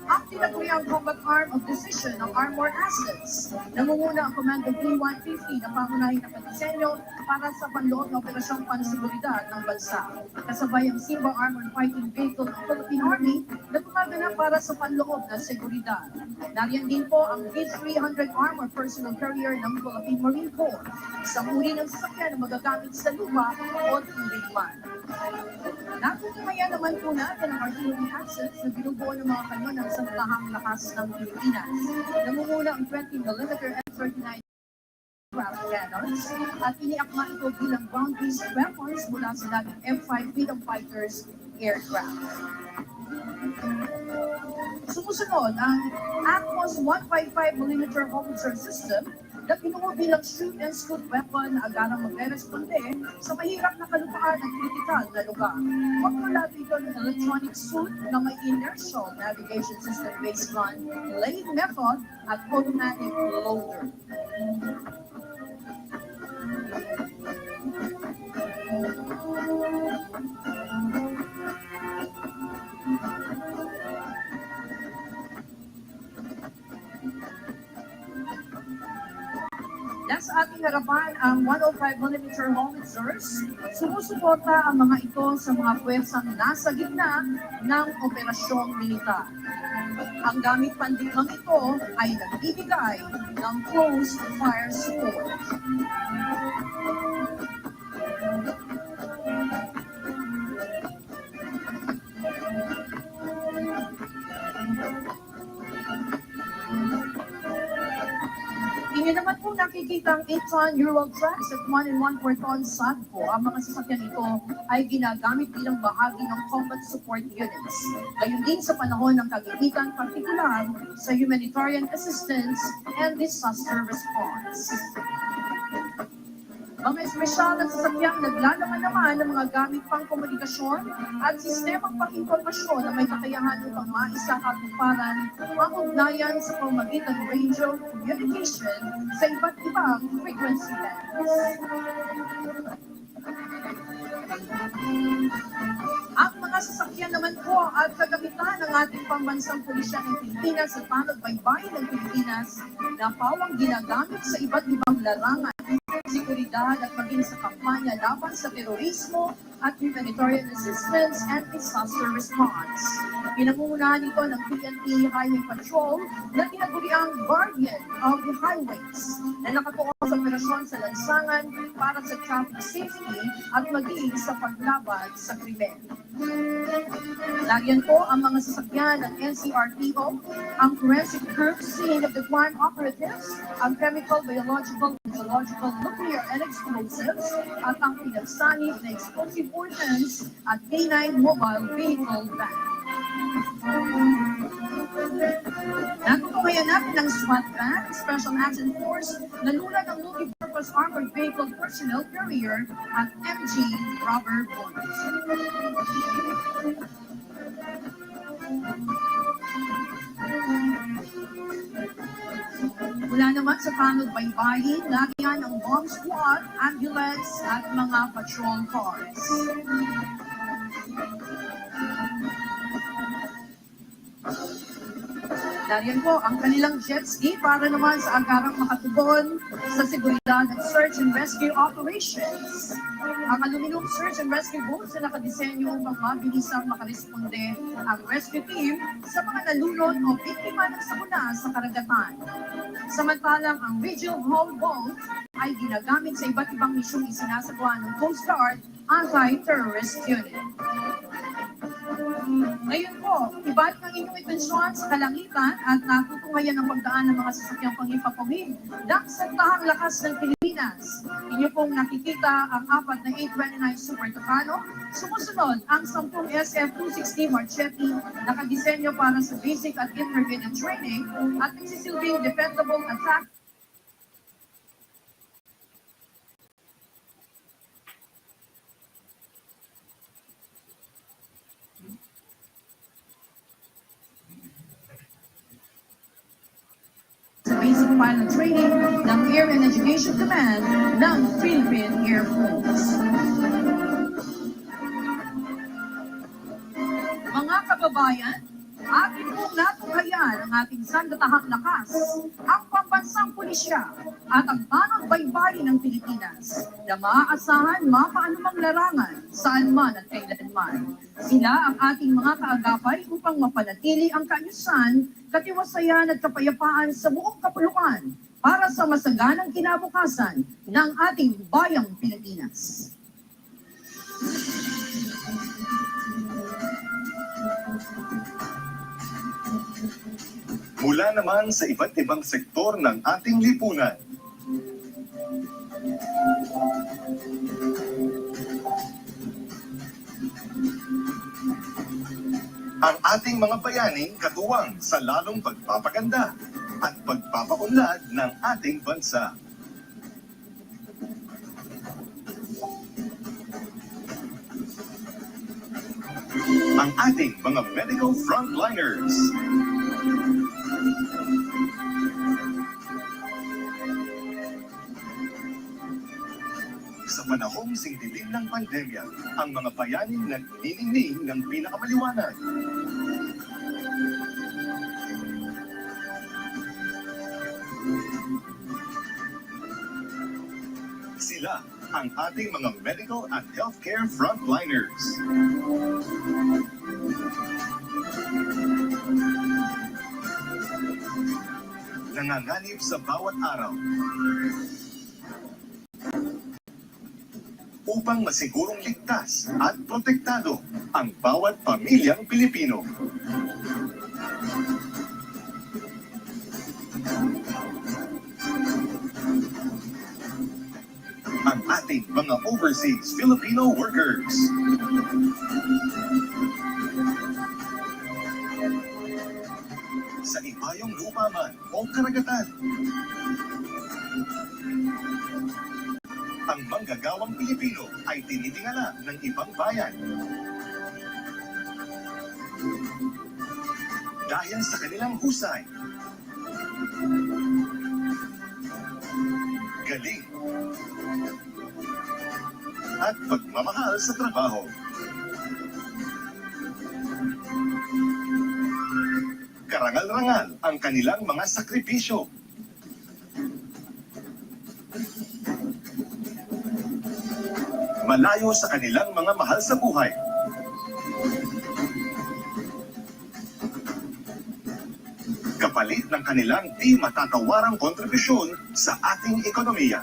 Ang tinaguriang combat arm of decision ng Armored Assets. Nangunguna ang Commando P-150 na pangunahin na pagdisenyo para sa panloob na operasyong panseguridad ng bansa. Kasabay ang Simba Armored Fighting Vehicle ng Philippine Army na gumaganap para sa panloob na seguridad. Nariyan din po ang V-300 Armored Personal Carrier ng Philippine Marine Corps. Isang uri ng sasakyan na magagamit sa lupa o tubigman. Natutumayan naman po natin ang artillery assets na binubuo ng mga kanyon ng Sandatahang Lakas ng Pilipinas. Namumuna ang 20mm F-39 craft cannons at iniakma ito bilang ground-based weapons mula sa dating F-5 Freedom Fighters aircraft. Sumusunod ang Atmos 155mm howitzer system na pinuho bilang shoot-and-scoot weapon na agarang magre-responde sa mahirap na kalupaan at kritikal na lugar. Magmula dito ng electronic suit na may inertial navigation system based on laying method at automatic loader. Nasa ating harapan ang 105mm howitzers. Sumusuporta ang mga ito sa mga puwersang nasa gitna ng operasyong militar. Ang gamit pandigmang ito ay nagbibigay ng close fire support. Hindi naman po nakikitang 8-ton Euro trucks at 1 and 1/4-ton Sadco. Ang mga sasakyan ito ay ginagamit bilang bahagi ng combat support units. Gayon din sa panahon ng kagipitan, partikular sa humanitarian assistance and disaster response. Mga espesyal na sasakyang naglalaman naman ng mga gamit pang komunikasyon at sistemang pang-impormasyon na may kakayahan upang maisakatuparan ang ugnayan sa pamamagitan ng radio communication sa iba't ibang frequency bands. Ang mga sasakyan naman po at kagamitan ng ating pambansang pulisya ng Pilipinas at panagbaybayin ng Pilipinas na pawang ginagamit sa iba't ibang larangan, seguridad at maging sa kampanya laban sa terorismo at humanitarian assistance and disaster response. Pinangungunahan ito ng PNP Highway Patrol na tinaguriang Guardian of the Highways na nakatuon sa operasyon sa lansangan para sa traffic safety at maging sa paglaban sa krimen. Lagyan po ang mga sasakyan ng NCRPO, ang forensic curve scene of the crime operatives, ang chemical, biological, geological, nuclear, and explosives, at ang pinagsanib na explosive ordnance at K9 mobile vehicle van. Natutuhayan natin ng SWAT van, Special Action Force, na lula ng multi-purpose armored vehicle personnel carrier at MG rubber bullets. Mula naman sa panagbaybayin, lagyan ng bomb squad, ambulance at mga patrol cars. Dariyan po ang kanilang jet ski para naman sa agarang makatugon sa seguridad at search and rescue operations. Ang aluminum search and rescue boats na nakadisenyo upang mabilisang makaresponde ang rescue team sa mga nalunod o biktima ng sakuna sa karagatan. Samantalang ang regional hull boat ay ginagamit sa iba't ibang misyong isinasagawa ng Coast Guard Anti-Terrorist Unit. Ngayon po, ibalik ang inyong atensyon sa kalangitan at natutungayan ang pagdaan ng mga sasakyang pangipapawid ng Santahang Lakas ng Pilipinas. Inyo pong nakikita ang 4 na 829 Super Tucano. Sumusunod ang 10 SF-260 Marchetti na nakadisenyo para sa basic at intermediate training at nagsisilbing dependable attack basic pilot training ng Air and Education Command ng Philippine Air Force. Mga kababayan, atin pong natunghayan ang ating sandatahang lakas, ang pambansang pulisya at ang panagbaybayin ng Pilipinas na maaasahan mapaanumang larangan saan man at kailanman. Sila ang ating mga kaagapay upang mapanatili ang kaayusan, katiwasayan at kapayapaan sa buong kapuluan para sa masaganang kinabukasan ng ating bayang Pilipinas. Mula naman sa iba't ibang sektor ng ating lipunan. Ang ating mga bayaning katuwang sa lalong pagpapaganda at pagpapaunlad ng ating bansa. Ang ating mga medical frontliners. Sa panahong singdilim ng pandemya, ang mga bayaning nagniningning ng pinakamaliwanag. Sila ang ating mga medical at healthcare frontliners. Nanganganib sa bawat araw upang masigurong ligtas at protektado ang bawat pamilyang Pilipino. ating mga overseas Filipino workers. Sa ibayong lupa man o karagatan, ang manggagawang Pilipino ay tinitingala ng ibang bayan. Dahil sa kanilang husay, galing, at pagmamahal sa trabaho. Karangal-rangal ang kanilang mga sakripisyo. Malayo sa kanilang mga mahal sa buhay. Kapalit ng kanilang di matatawarang kontribusyon sa ating ekonomiya.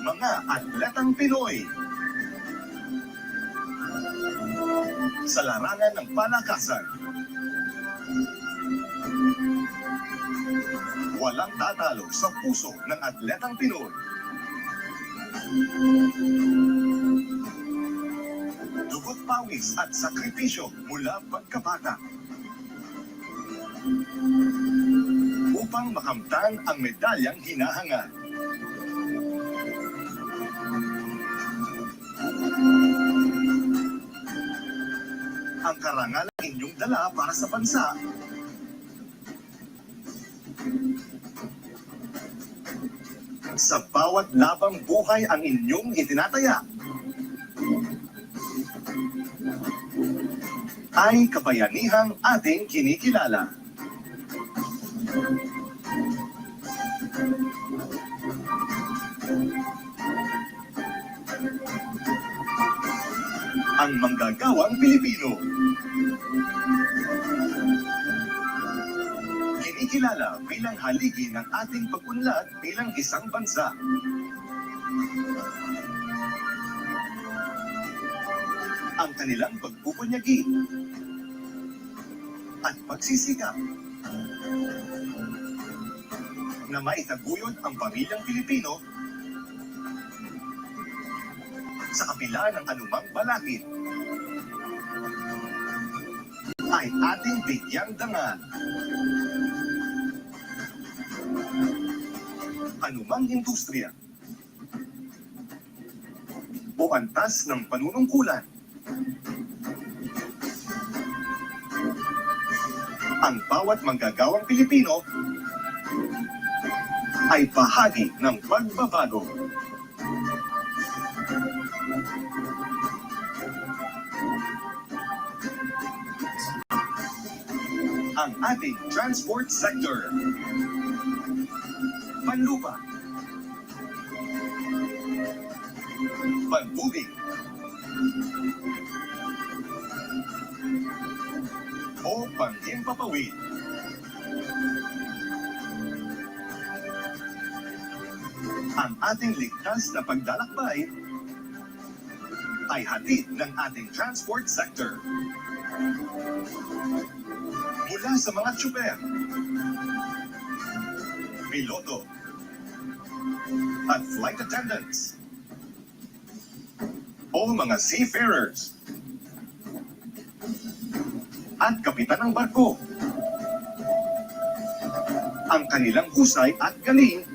Mga atletang Pinoy sa larangan ng palakasan. Walang tatalo sa puso ng atletang Pinoy. Dugot pawis at sakripisyo mula pagkabata upang makamtan ang medalyang hinahangad. Ang karangalang inyong dala para sa bansa sa bawat labang buhay ang inyong itinataya ay kabayanihang ating kinikilala. Ang manggagawang Pilipino. Kinikilala bilang haligi ng ating pag-unlad bilang isang bansa. Ang kanilang pagpupunyagi at pagsisikap na maitaguyod ang pamilyang Pilipino sa kabila ng anumang balakid ay ating bigyang dangal. Anumang industriya o antas ng panunungkulan, ang bawat manggagawang Pilipino ay bahagi ng pagbabago. Ang ating transport sector, panlupa, pantubig, o panghimpapawid. Ang ating ligtas na paglalakbay ay hatid ng ating transport sector. Mula sa mga tsuper, piloto, at flight attendants, o mga seafarers, at kapitan ng barko. Ang kanilang husay at galing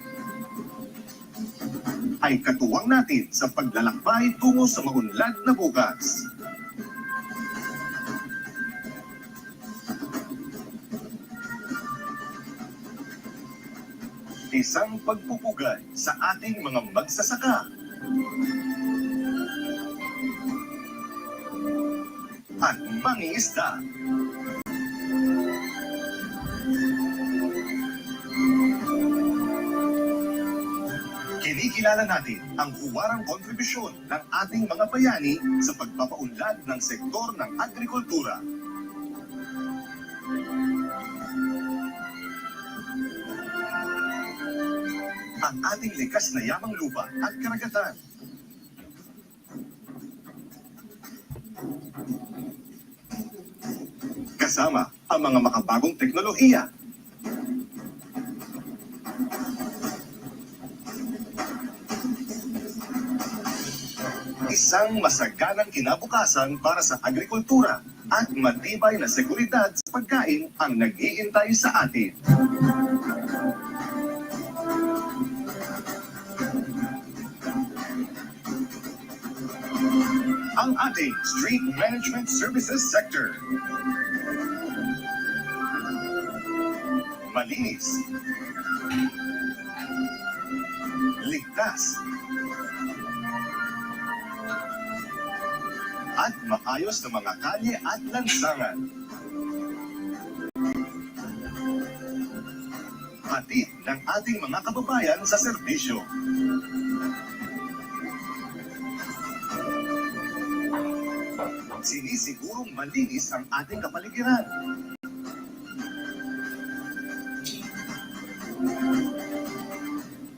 ay katuwang natin sa paglalakbay tungo sa maunlad na bukas. Isang pagpupugay sa ating mga magsasaka at mangingisda. Kinikilala natin ang huwarang kontribusyon ng ating mga bayani sa pagpapaunlad ng sektor ng agrikultura. Ang ating likas na yamang lupa at karagatan. kasama ang mga makabagong teknolohiya. Isang masaganang kinabukasan para sa agrikultura at matibay na seguridad sa pagkain ang nag-iintay sa atin. Ang ating Street Management Services Sector. Malinis. Ligtas. At maayos na mga kalye at lansangan. Hatid ng ating mga kababayan sa serbisyo. Sinisigurong malinis ang ating kapaligiran.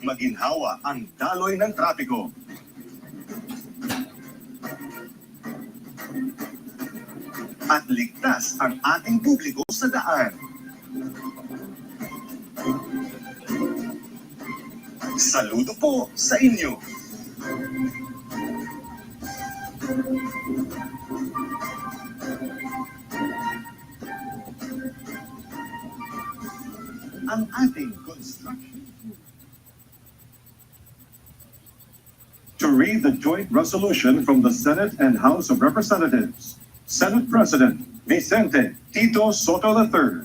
Maginhawa ang daloy ng trapiko. At ligtas ang ating publiko sa daan. Saludo po sa inyo. Ang ating construction. To read the joint resolution from the Senate and House of Representatives, Senate President Vicente Tito Soto III.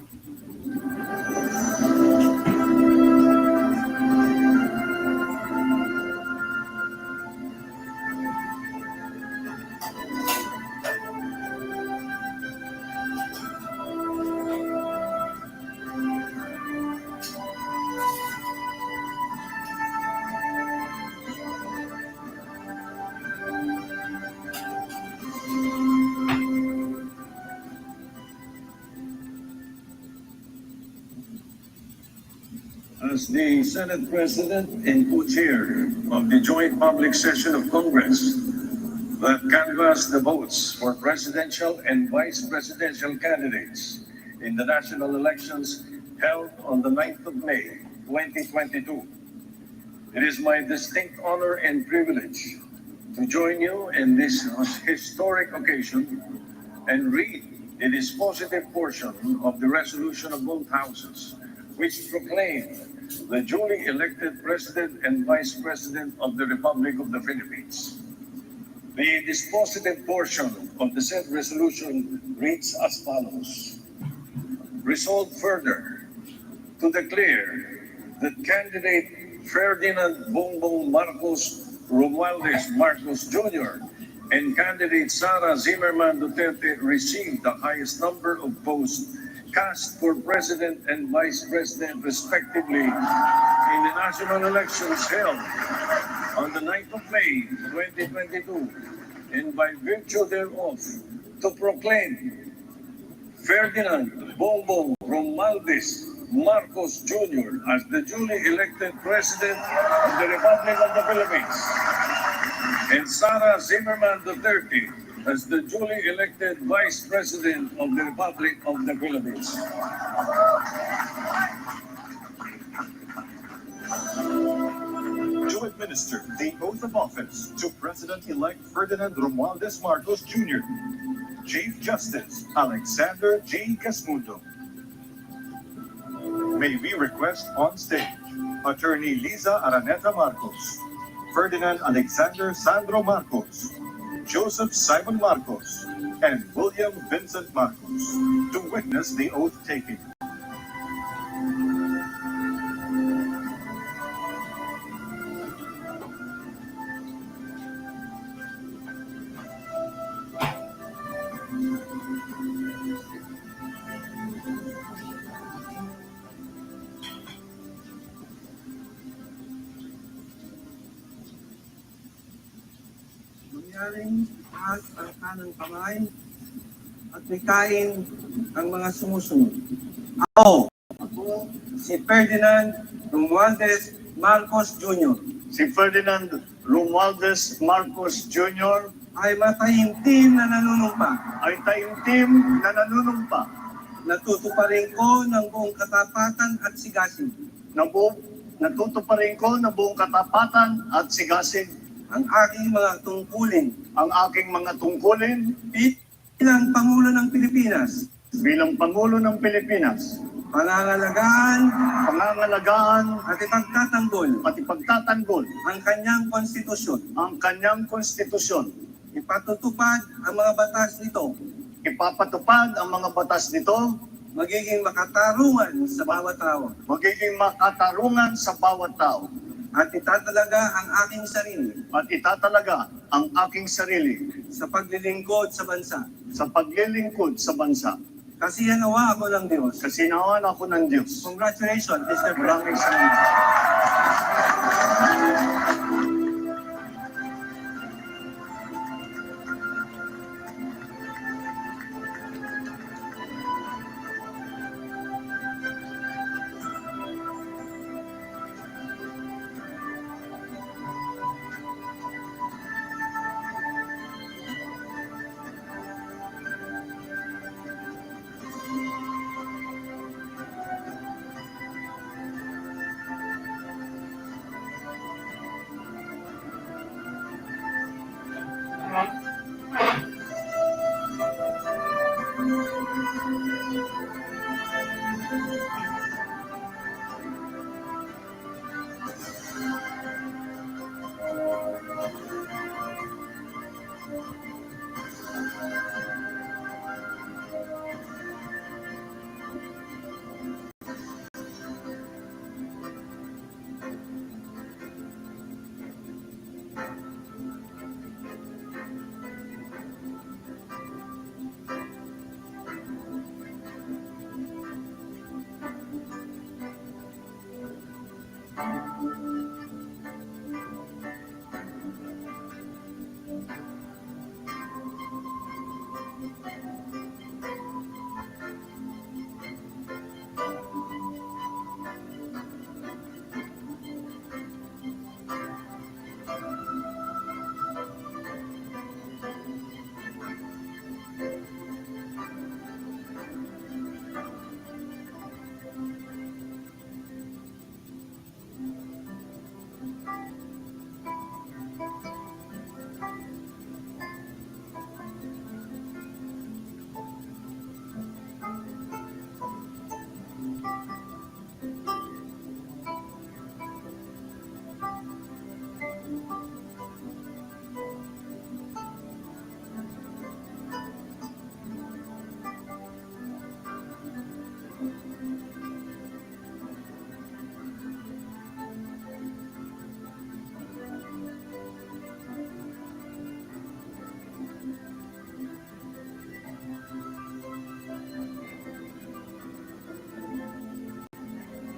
As the Senate President and co-chair of the joint public session of Congress that canvassed the votes for presidential and vice presidential candidates in the national elections held on the 9th of May, 2022. It is my distinct honor and privilege to join you in this historic occasion and read the dispositive portion of the resolution of both houses, which proclaim the duly elected President and Vice President of the Republic of the Philippines. The dispositive portion of the said resolution reads as follows. Resolved further to declare that candidate Ferdinand Bongbong Marcos Romualdez Marcos Jr. and candidate Sara Zimmerman Duterte received the highest number of votes cast for President and Vice President respectively in the national elections held on the 9th of May 2022, and by virtue thereof to proclaim Ferdinand Bongbong Romualdez Marcos Jr. as the duly elected President of the Republic of the Philippines and Sara Zimmerman Duterte as the duly elected Vice President of the Republic of the Philippines. To administer the oath of office to President-elect Ferdinand Romualdez Marcos Jr., Chief Justice Alexander G. Gasmundo. May we request on stage Attorney Liza Araneta Marcos, Ferdinand Alexander Sandro Marcos, Joseph Simon Marcos, and William Vincent Marcos to witness the oath taking. Mangyaring taas ang kanang kamay at bigkain ang mga sumusunod. Ako si Ferdinand Romualdez Marcos Jr. Si Ferdinand Romualdez Marcos Jr. ay mataimtim na nanunumpa ay taimtim na nanunumpa Natutuparin ko ng buong katapatan at sigasig Natutuparin ko na buong katapatan at sigasig ang aking mga tungkulin bilang Pangulo ng Pilipinas, bilang Pangulo ng Pilipinas, pangangalagaan pangangalagaan at ipagtatanggol ang kanyang konstitusyon, ipatutupad ang mga batas nito, ipapatupad ang mga batas nito, magiging makatarungan sa bawat tao, magiging makatarungan sa bawat tao, at itatalaga ang aking sarili sa sa paglilingkod sa bansa. paglilingkod sa bansa. Kasi nawa ako ng Diyos. Kasinawan ako ng Diyos. Congratulations, Mr. Maraming salamat.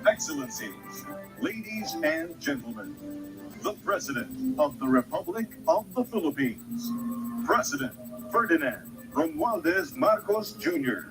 Excellencies, ladies and gentlemen, the President of the Republic of the Philippines, President Ferdinand Romualdez Marcos Jr.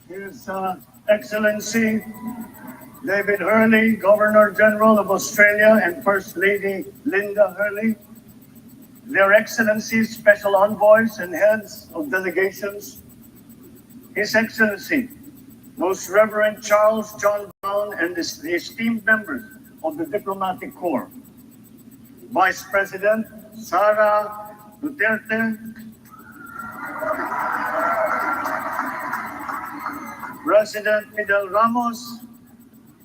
His Excellency David Hurley, Governor General of Australia, and First Lady Linda Hurley, their Excellencies, Special Envoys, and Heads of Delegations, His Excellency, Most Reverend Charles John Brown, and the esteemed members of the Diplomatic Corps, Vice President Sara Duterte, President Fidel Ramos,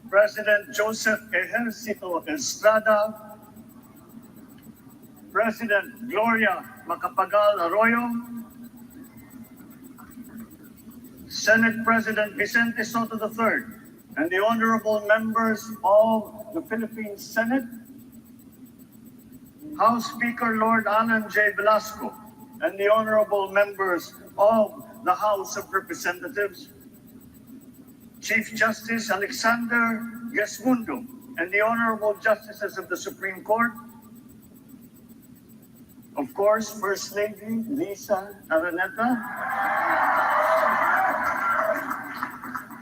President Joseph Ejercito Estrada, President Gloria Macapagal Arroyo, Senate President Vicente Soto III, and the honorable members of the Philippine Senate, House Speaker Lord Alan J. Velasco, and the honorable members of the House of Representatives, Chief Justice Alexander Gesmundo, and the honorable justices of the Supreme Court, of course, First Lady Lisa Araneta,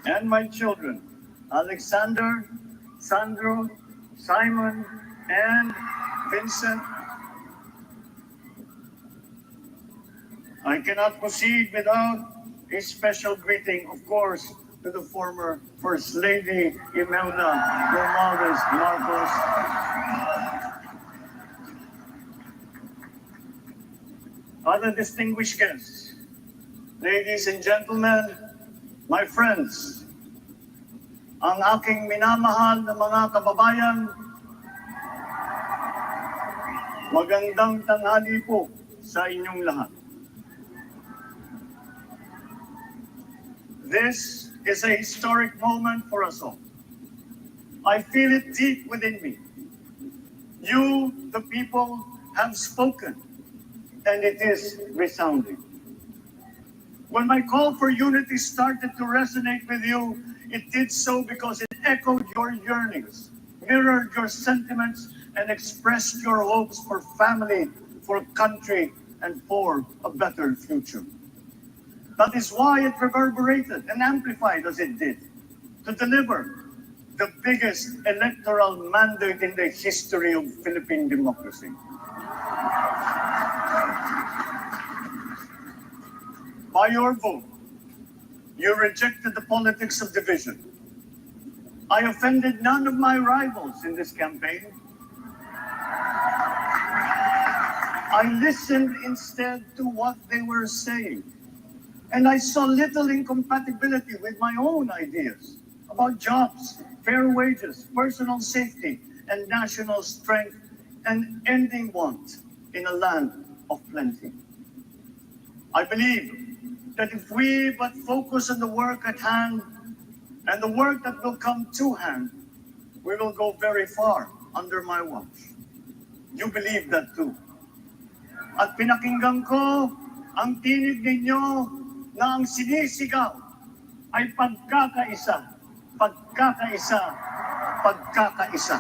and my children, Alexander, Sandro, Simon, and Vincent. I cannot proceed without a special greeting, of course, to the former First Lady Imelda Romualdez Marcos. Other distinguished guests, ladies and gentlemen, my friends, ang aking minamahal na mga kababayan, magandang tanghali po sa inyong lahat. This is a historic moment for us all. I feel it deep within me. You, the people, have spoken, and it is resounding. When my call for unity started to resonate with you, it did so because it echoed your yearnings, mirrored your sentiments, and expressed your hopes for family, for country, and for a better future. That is why it reverberated and amplified as it did, to deliver the biggest electoral mandate in the history of Philippine democracy. By your vote, you rejected the politics of division. I offended none of my rivals in this campaign. I listened instead to what they were saying. And I saw little incompatibility with my own ideas about jobs, fair wages, personal safety, and national strength, and ending want in a land of plenty. I believe that if we but focus on the work at hand and the work that will come to hand, we will go very far under my watch. You believe that too. At pinakinggan ko ang tinig ninyo na ang sinisigaw ay pagkakaisa, pagkakaisa, pagkakaisa.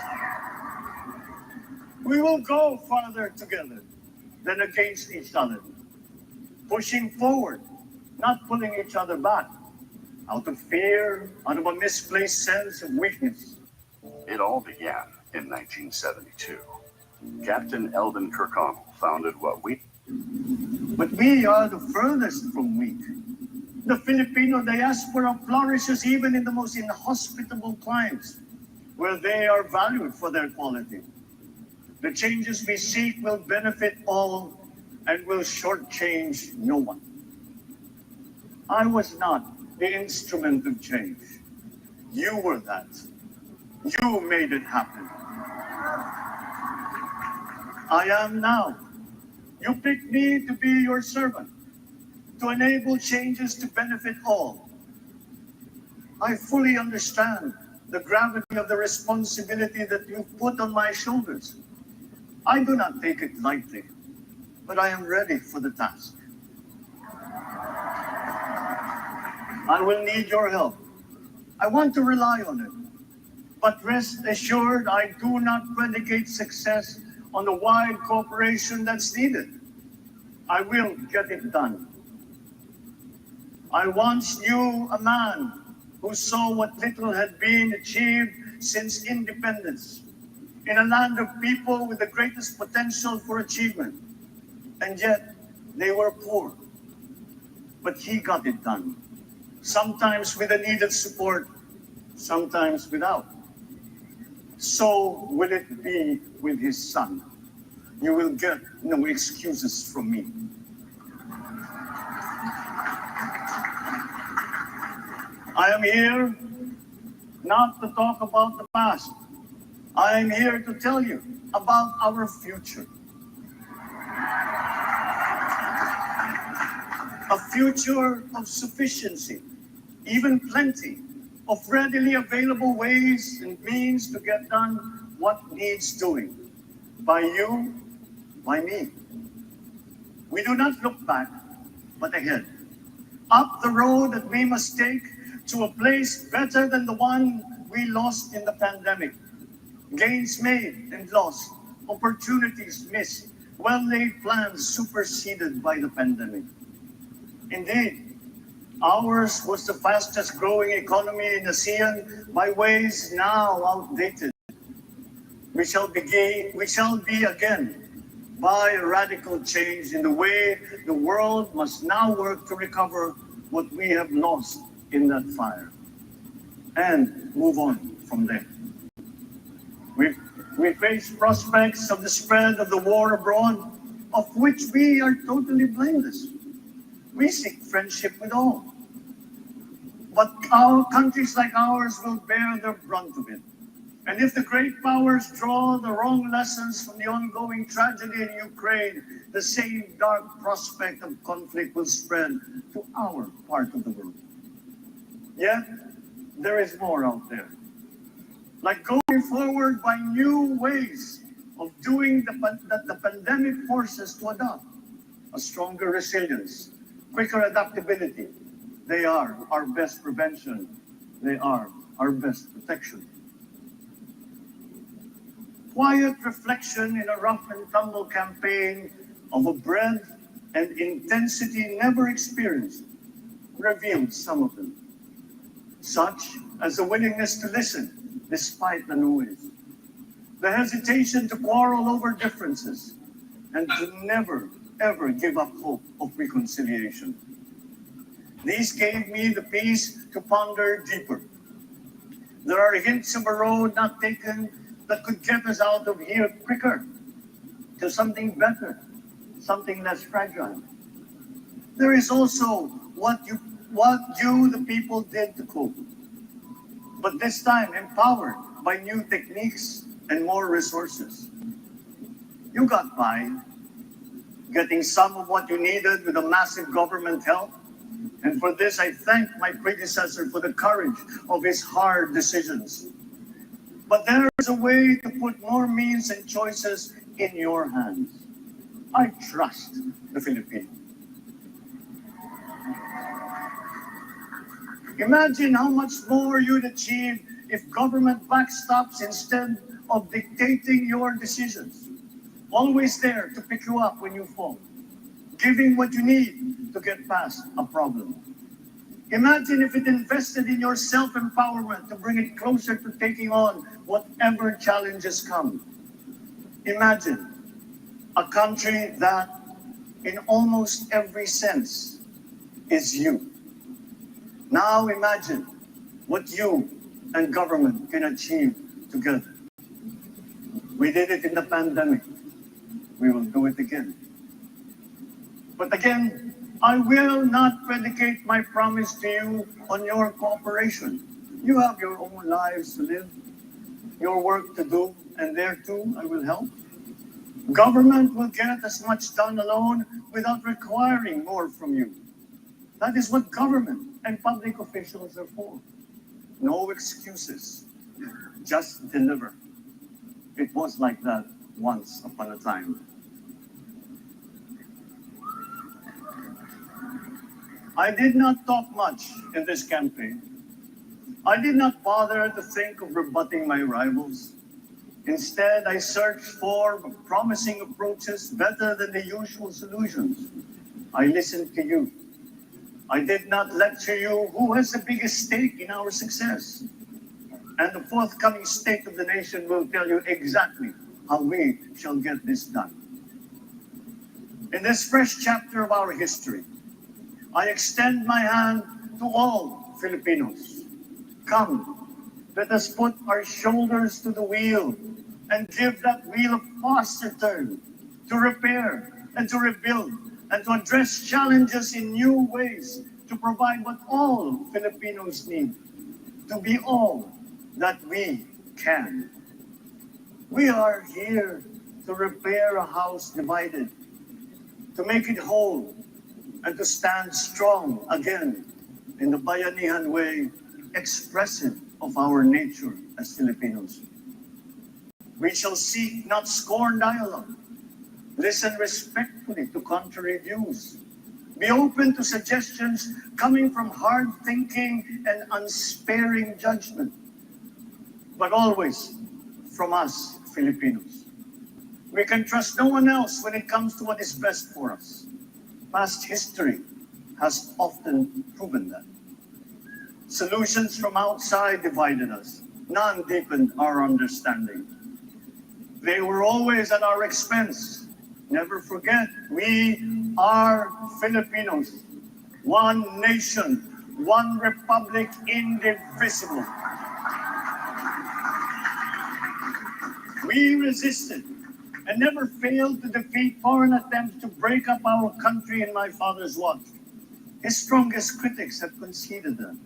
We will go farther together than against each other, pushing forward, not pulling each other back, out of fear, out of a misplaced sense of weakness. It all began in 1972. Captain Eldon Kirkconnell founded what we... But we are the furthest from weak. The Filipino diaspora flourishes even in the most inhospitable climes, where they are valued for their quality. The changes we seek will benefit all and will shortchange no one. I was not the instrument of change. You were that. You made it happen. I am now. You picked me to be your servant, to enable changes to benefit all. I fully understand the gravity of the responsibility that you put on my shoulders. I do not take it lightly, but I am ready for the task. I will need your help. I want to rely on it. But rest assured, I do not predicate success on the wide cooperation that's needed. I will get it done. I once knew a man who saw what little had been achieved since independence in a land of people with the greatest potential for achievement, and yet they were poor. But he got it done, sometimes with the needed support, sometimes without. So will it be with his son. You will get no excuses from me. I am here not to talk about the past. I am here to tell you about our future. A future of sufficiency, even plenty, of readily available ways and means to get done what needs doing. By you, by me. We do not look back, but ahead. Up the road that we must take to a place better than the one we lost in the pandemic. Gains made and lost, opportunities missed, well-laid plans superseded by the pandemic. Indeed, ours was the fastest growing economy in ASEAN by ways now outdated. We shall be again by a radical change in the way the world must now work to recover what we have lost in that fire and move on from there. We face prospects of the spread of the war abroad, of which we are totally blameless. We seek friendship with all. But our countries like ours will bear the brunt of it. And if the great powers draw the wrong lessons from the ongoing tragedy in Ukraine, the same dark prospect of conflict will spread to our part of the world. Yet, there is more out there. Like going forward by new ways of doing that the pandemic forces to adopt. A stronger resilience, quicker adaptability. They are our best prevention. They are our best protection. Quiet reflection in a rough and tumble campaign of a breadth and intensity never experienced revealed some of them, such as the willingness to listen despite the noise, the hesitation to quarrel over differences, and to never, ever give up hope of reconciliation. These gave me the peace to ponder deeper. There are hints of a road not taken that could get us out of here quicker to something better, something less fragile. There is also what you, the people, did to cope. But this time empowered by new techniques and more resources. You got by, getting some of what you needed with a massive government help. And for this, I thank my predecessor for the courage of his hard decisions. But there is a way to put more means and choices in your hands. I trust the Philippines. Imagine how much more you'd achieve if government backstops instead of dictating your decisions. Always there to pick you up when you fall, giving what you need to get past a problem. Imagine if it invested in your self-empowerment to bring it closer to taking on whatever challenges come. Imagine a country that, in almost every sense, is you. Now imagine what you and government can achieve together. We did it in the pandemic. We will do it again. But again, I will not predicate my promise to you on your cooperation. You have your own lives to live, your work to do, and there too I will help. Government will get as much done alone without requiring more from you. That is what government and public officials are for. No excuses, just deliver. It was like that once upon a time. I did not talk much in this campaign. I did not bother to think of rebutting my rivals. Instead, I searched for promising approaches better than the usual solutions. I listened to you. I did not lecture you who has the biggest stake in our success. And the forthcoming State of the Nation will tell you exactly how we shall get this done. In this fresh chapter of our history, I extend my hand to all Filipinos. Come, let us put our shoulders to the wheel and give that wheel a faster turn to repair and to rebuild and to address challenges in new ways to provide what all Filipinos need, to be all that we can. We are here to repair a house divided, to make it whole, and to stand strong again in the Bayanihan way, expressive of our nature as Filipinos. We shall seek, not scorn dialogue, listen respectfully to contrary views, be open to suggestions coming from hard thinking and unsparing judgment, but always from us, Filipinos. We can trust no one else when it comes to what is best for us. Past history has often proven that. Solutions from outside divided us. None deepened our understanding. They were always at our expense. Never forget, we are Filipinos. One nation, one republic, indivisible. We resisted and never failed to defeat foreign attempts to break up our country in my father's watch. His strongest critics have conceded that.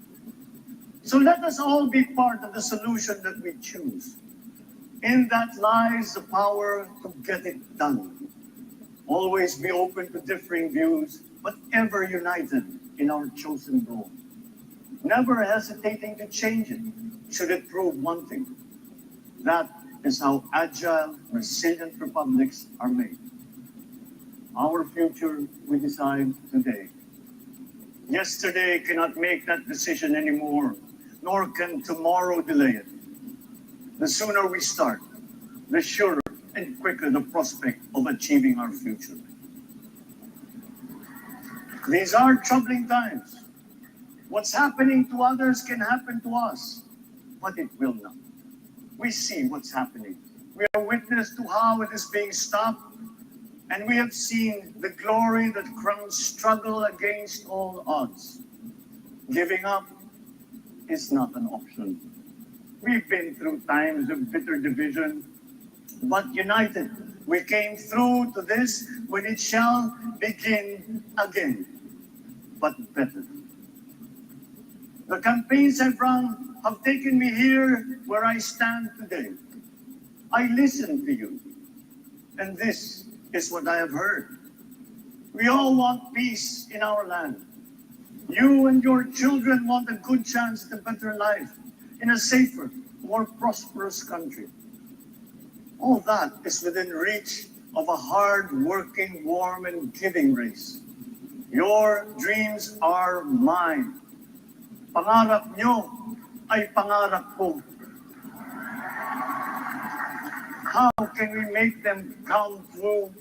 So let us all be part of the solution that we choose. In that lies the power to get it done. Always be open to differing views, but ever united in our chosen goal. Never hesitating to change it, should it prove wanting. That is how agile, resilient republics are made. Our future we decide today. Yesterday cannot make that decision anymore, nor can tomorrow delay it. The sooner we start, the surer and quicker the prospect of achieving our future. These are troubling times. What's happening to others can happen to us, but it will not. We see what's happening. We are witness to how it is being stopped, and we have seen the glory that crowns struggle against all odds. Giving up is not an option. We've been through times of bitter division, but united, we came through to this when it shall begin again, but better. The campaigns I've run have taken me here where I stand today. I listened to you, and this is what I have heard. We all want peace in our land. You and your children want a good chance at a better life in a safer, more prosperous country. All that is within reach of a hard-working, warm, and giving race. Your dreams are mine. Pangarap nyo ay pangarap ko. How can we make them come true?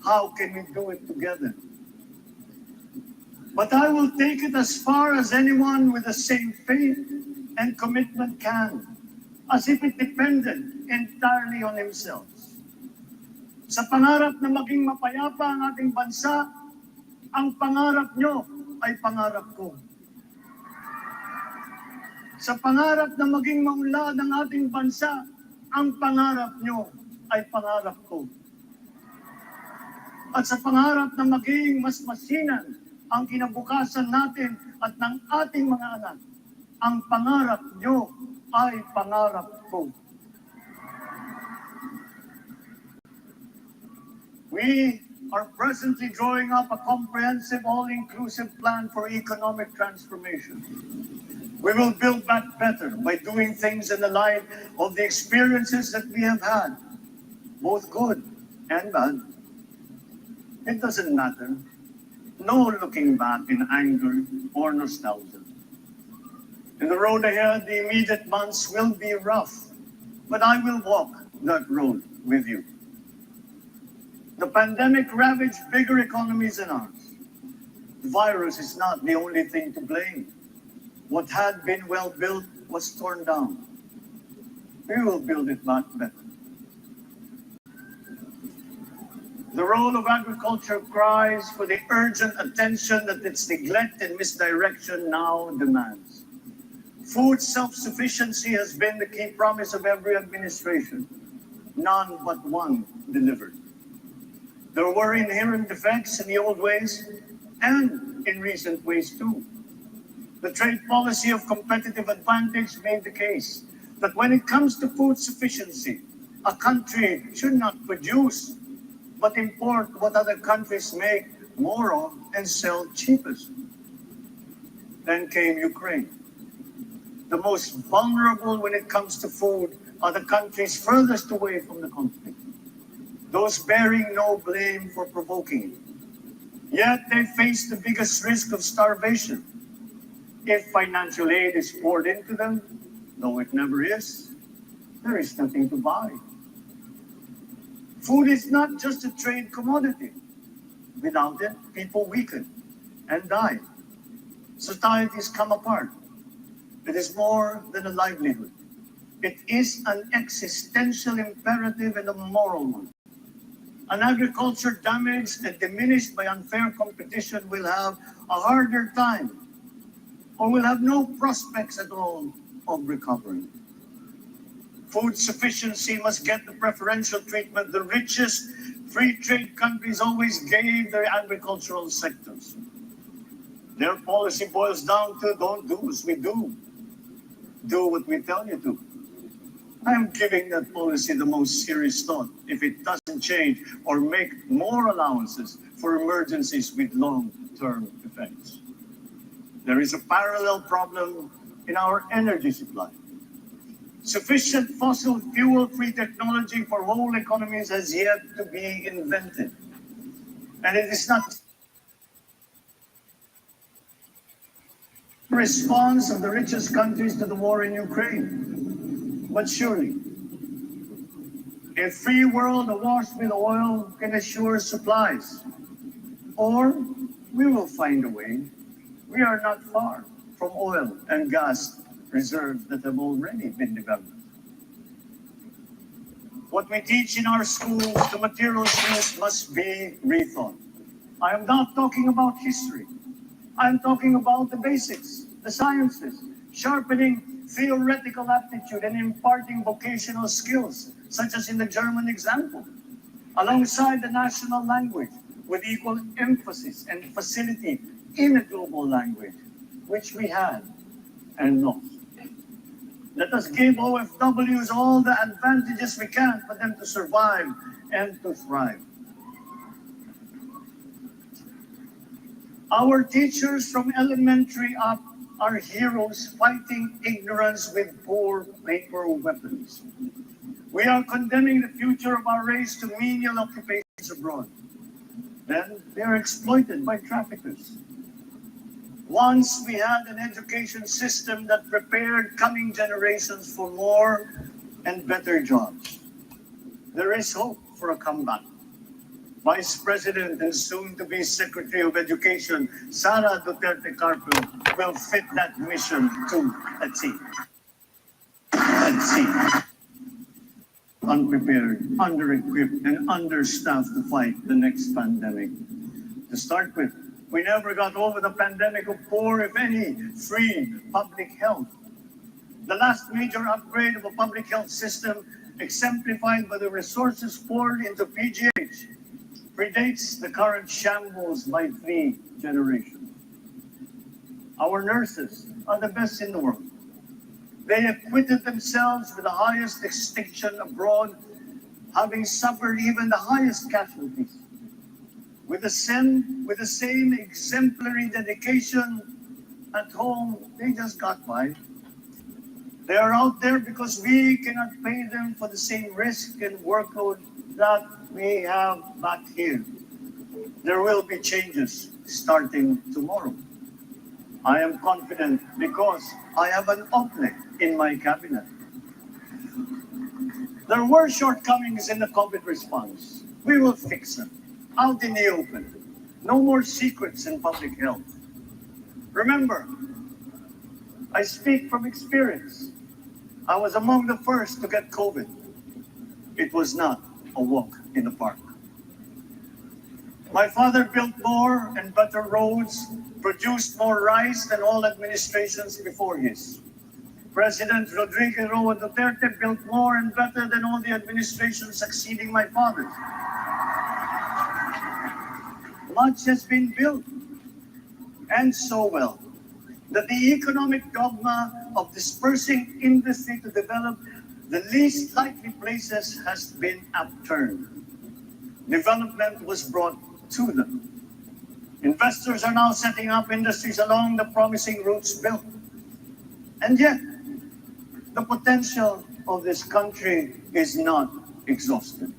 How can we do it together? But I will take it as far as anyone with the same faith and commitment can, as if it depended entirely on himself. Sa pangarap na maging mapayapa ang ating bansa, ang pangarap nyo ay pangarap ko. Sa pangarap na maging maunlad ang ating bansa, ang pangarap nyo ay pangarap ko. At sa pangarap na maging mas masinan ang kinabukasan natin at ng ating mga anak, ang pangarap nyo ay pangarap ko. We are presently drawing up a comprehensive, all-inclusive plan for economic transformation. We will build back better by doing things in the light of the experiences that we have had, both good and bad. It doesn't matter. No looking back in anger or nostalgia. In the road ahead, the immediate months will be rough, but I will walk that road with you. The pandemic ravaged bigger economies than ours. The virus is not the only thing to blame. What had been well built was torn down. We will build it back better. The role of agriculture cries for the urgent attention that its neglect and misdirection now demands. Food self-sufficiency has been the key promise of every administration. None but one delivered. There were inherent defects in the old ways and in recent ways too. The trade policy of competitive advantage made the case that when it comes to food sufficiency, a country should not produce but import what other countries make more of and sell cheapest. Then came Ukraine. The most vulnerable when it comes to food are the countries furthest away from the conflict, those bearing no blame for provoking it. Yet they face the biggest risk of starvation. If financial aid is poured into them, though it never is, there is nothing to buy. Food is not just a trade commodity. Without it, people weaken and die. Societies come apart. It is more than a livelihood. It is an existential imperative and a moral one. An agriculture damaged and diminished by unfair competition will have a harder time or will have no prospects at all of recovery. Food sufficiency must get the preferential treatment the richest free trade countries always gave their agricultural sectors. Their policy boils down to don't do as we do. Do what we tell you to. I am giving that policy the most serious thought if it doesn't change or make more allowances for emergencies with long-term effects. There is a parallel problem in our energy supply. Sufficient fossil fuel-free technology for whole economies has yet to be invented. And it is not the response of the richest countries to the war in Ukraine. But surely, a free world awash with oil can assure supplies. Or we will find a way. We are not far from oil and gas reserves that have already been developed. What we teach in our schools, the materials used must be rethought. I am not talking about history. I am talking about the basics, the sciences, sharpening theoretical aptitude and imparting vocational skills, such as in the German example, alongside the national language with equal emphasis and facility in a global language, which we had and lost. Let us give OFWs all the advantages we can for them to survive and to thrive. Our teachers from elementary up are heroes fighting ignorance with poor paper weapons. We are condemning the future of our race to menial occupations abroad. Then they are exploited by traffickers. Once we had an education system that prepared coming generations for more and better jobs. There is hope for a comeback. Vice President and soon-to-be Secretary of Education, Sara Duterte Carpio, will fit that mission to a T. Unprepared, under-equipped, and understaffed to fight the next pandemic. To start with, we never got over the pandemic of poor, if any, free public health. The last major upgrade of a public health system, exemplified by the resources poured into PGH, predates the current shambles by 3 generations. Our nurses are the best in the world. They acquitted themselves with the highest distinction abroad, having suffered even the highest casualties. With the same exemplary dedication at home, they just got by. They are out there because we cannot pay them for the same risk and workload that we have back here. There will be changes starting tomorrow. I am confident because I have an opening in my cabinet. There were shortcomings in the COVID response. We will fix them out in the open. No more secrets in public health. Remember, I speak from experience. I was among the first to get COVID. It was not a walk in the park. My father built more and better roads, produced more rice than all administrations before his. President Rodrigo Duterte built more and better than all the administrations succeeding my father. Much has been built, and so well, that the economic dogma of dispersing industry to develop the least likely places has been upturned. Development was brought to them. Investors are now setting up industries along the promising routes built. And yet, the potential of this country is not exhausted.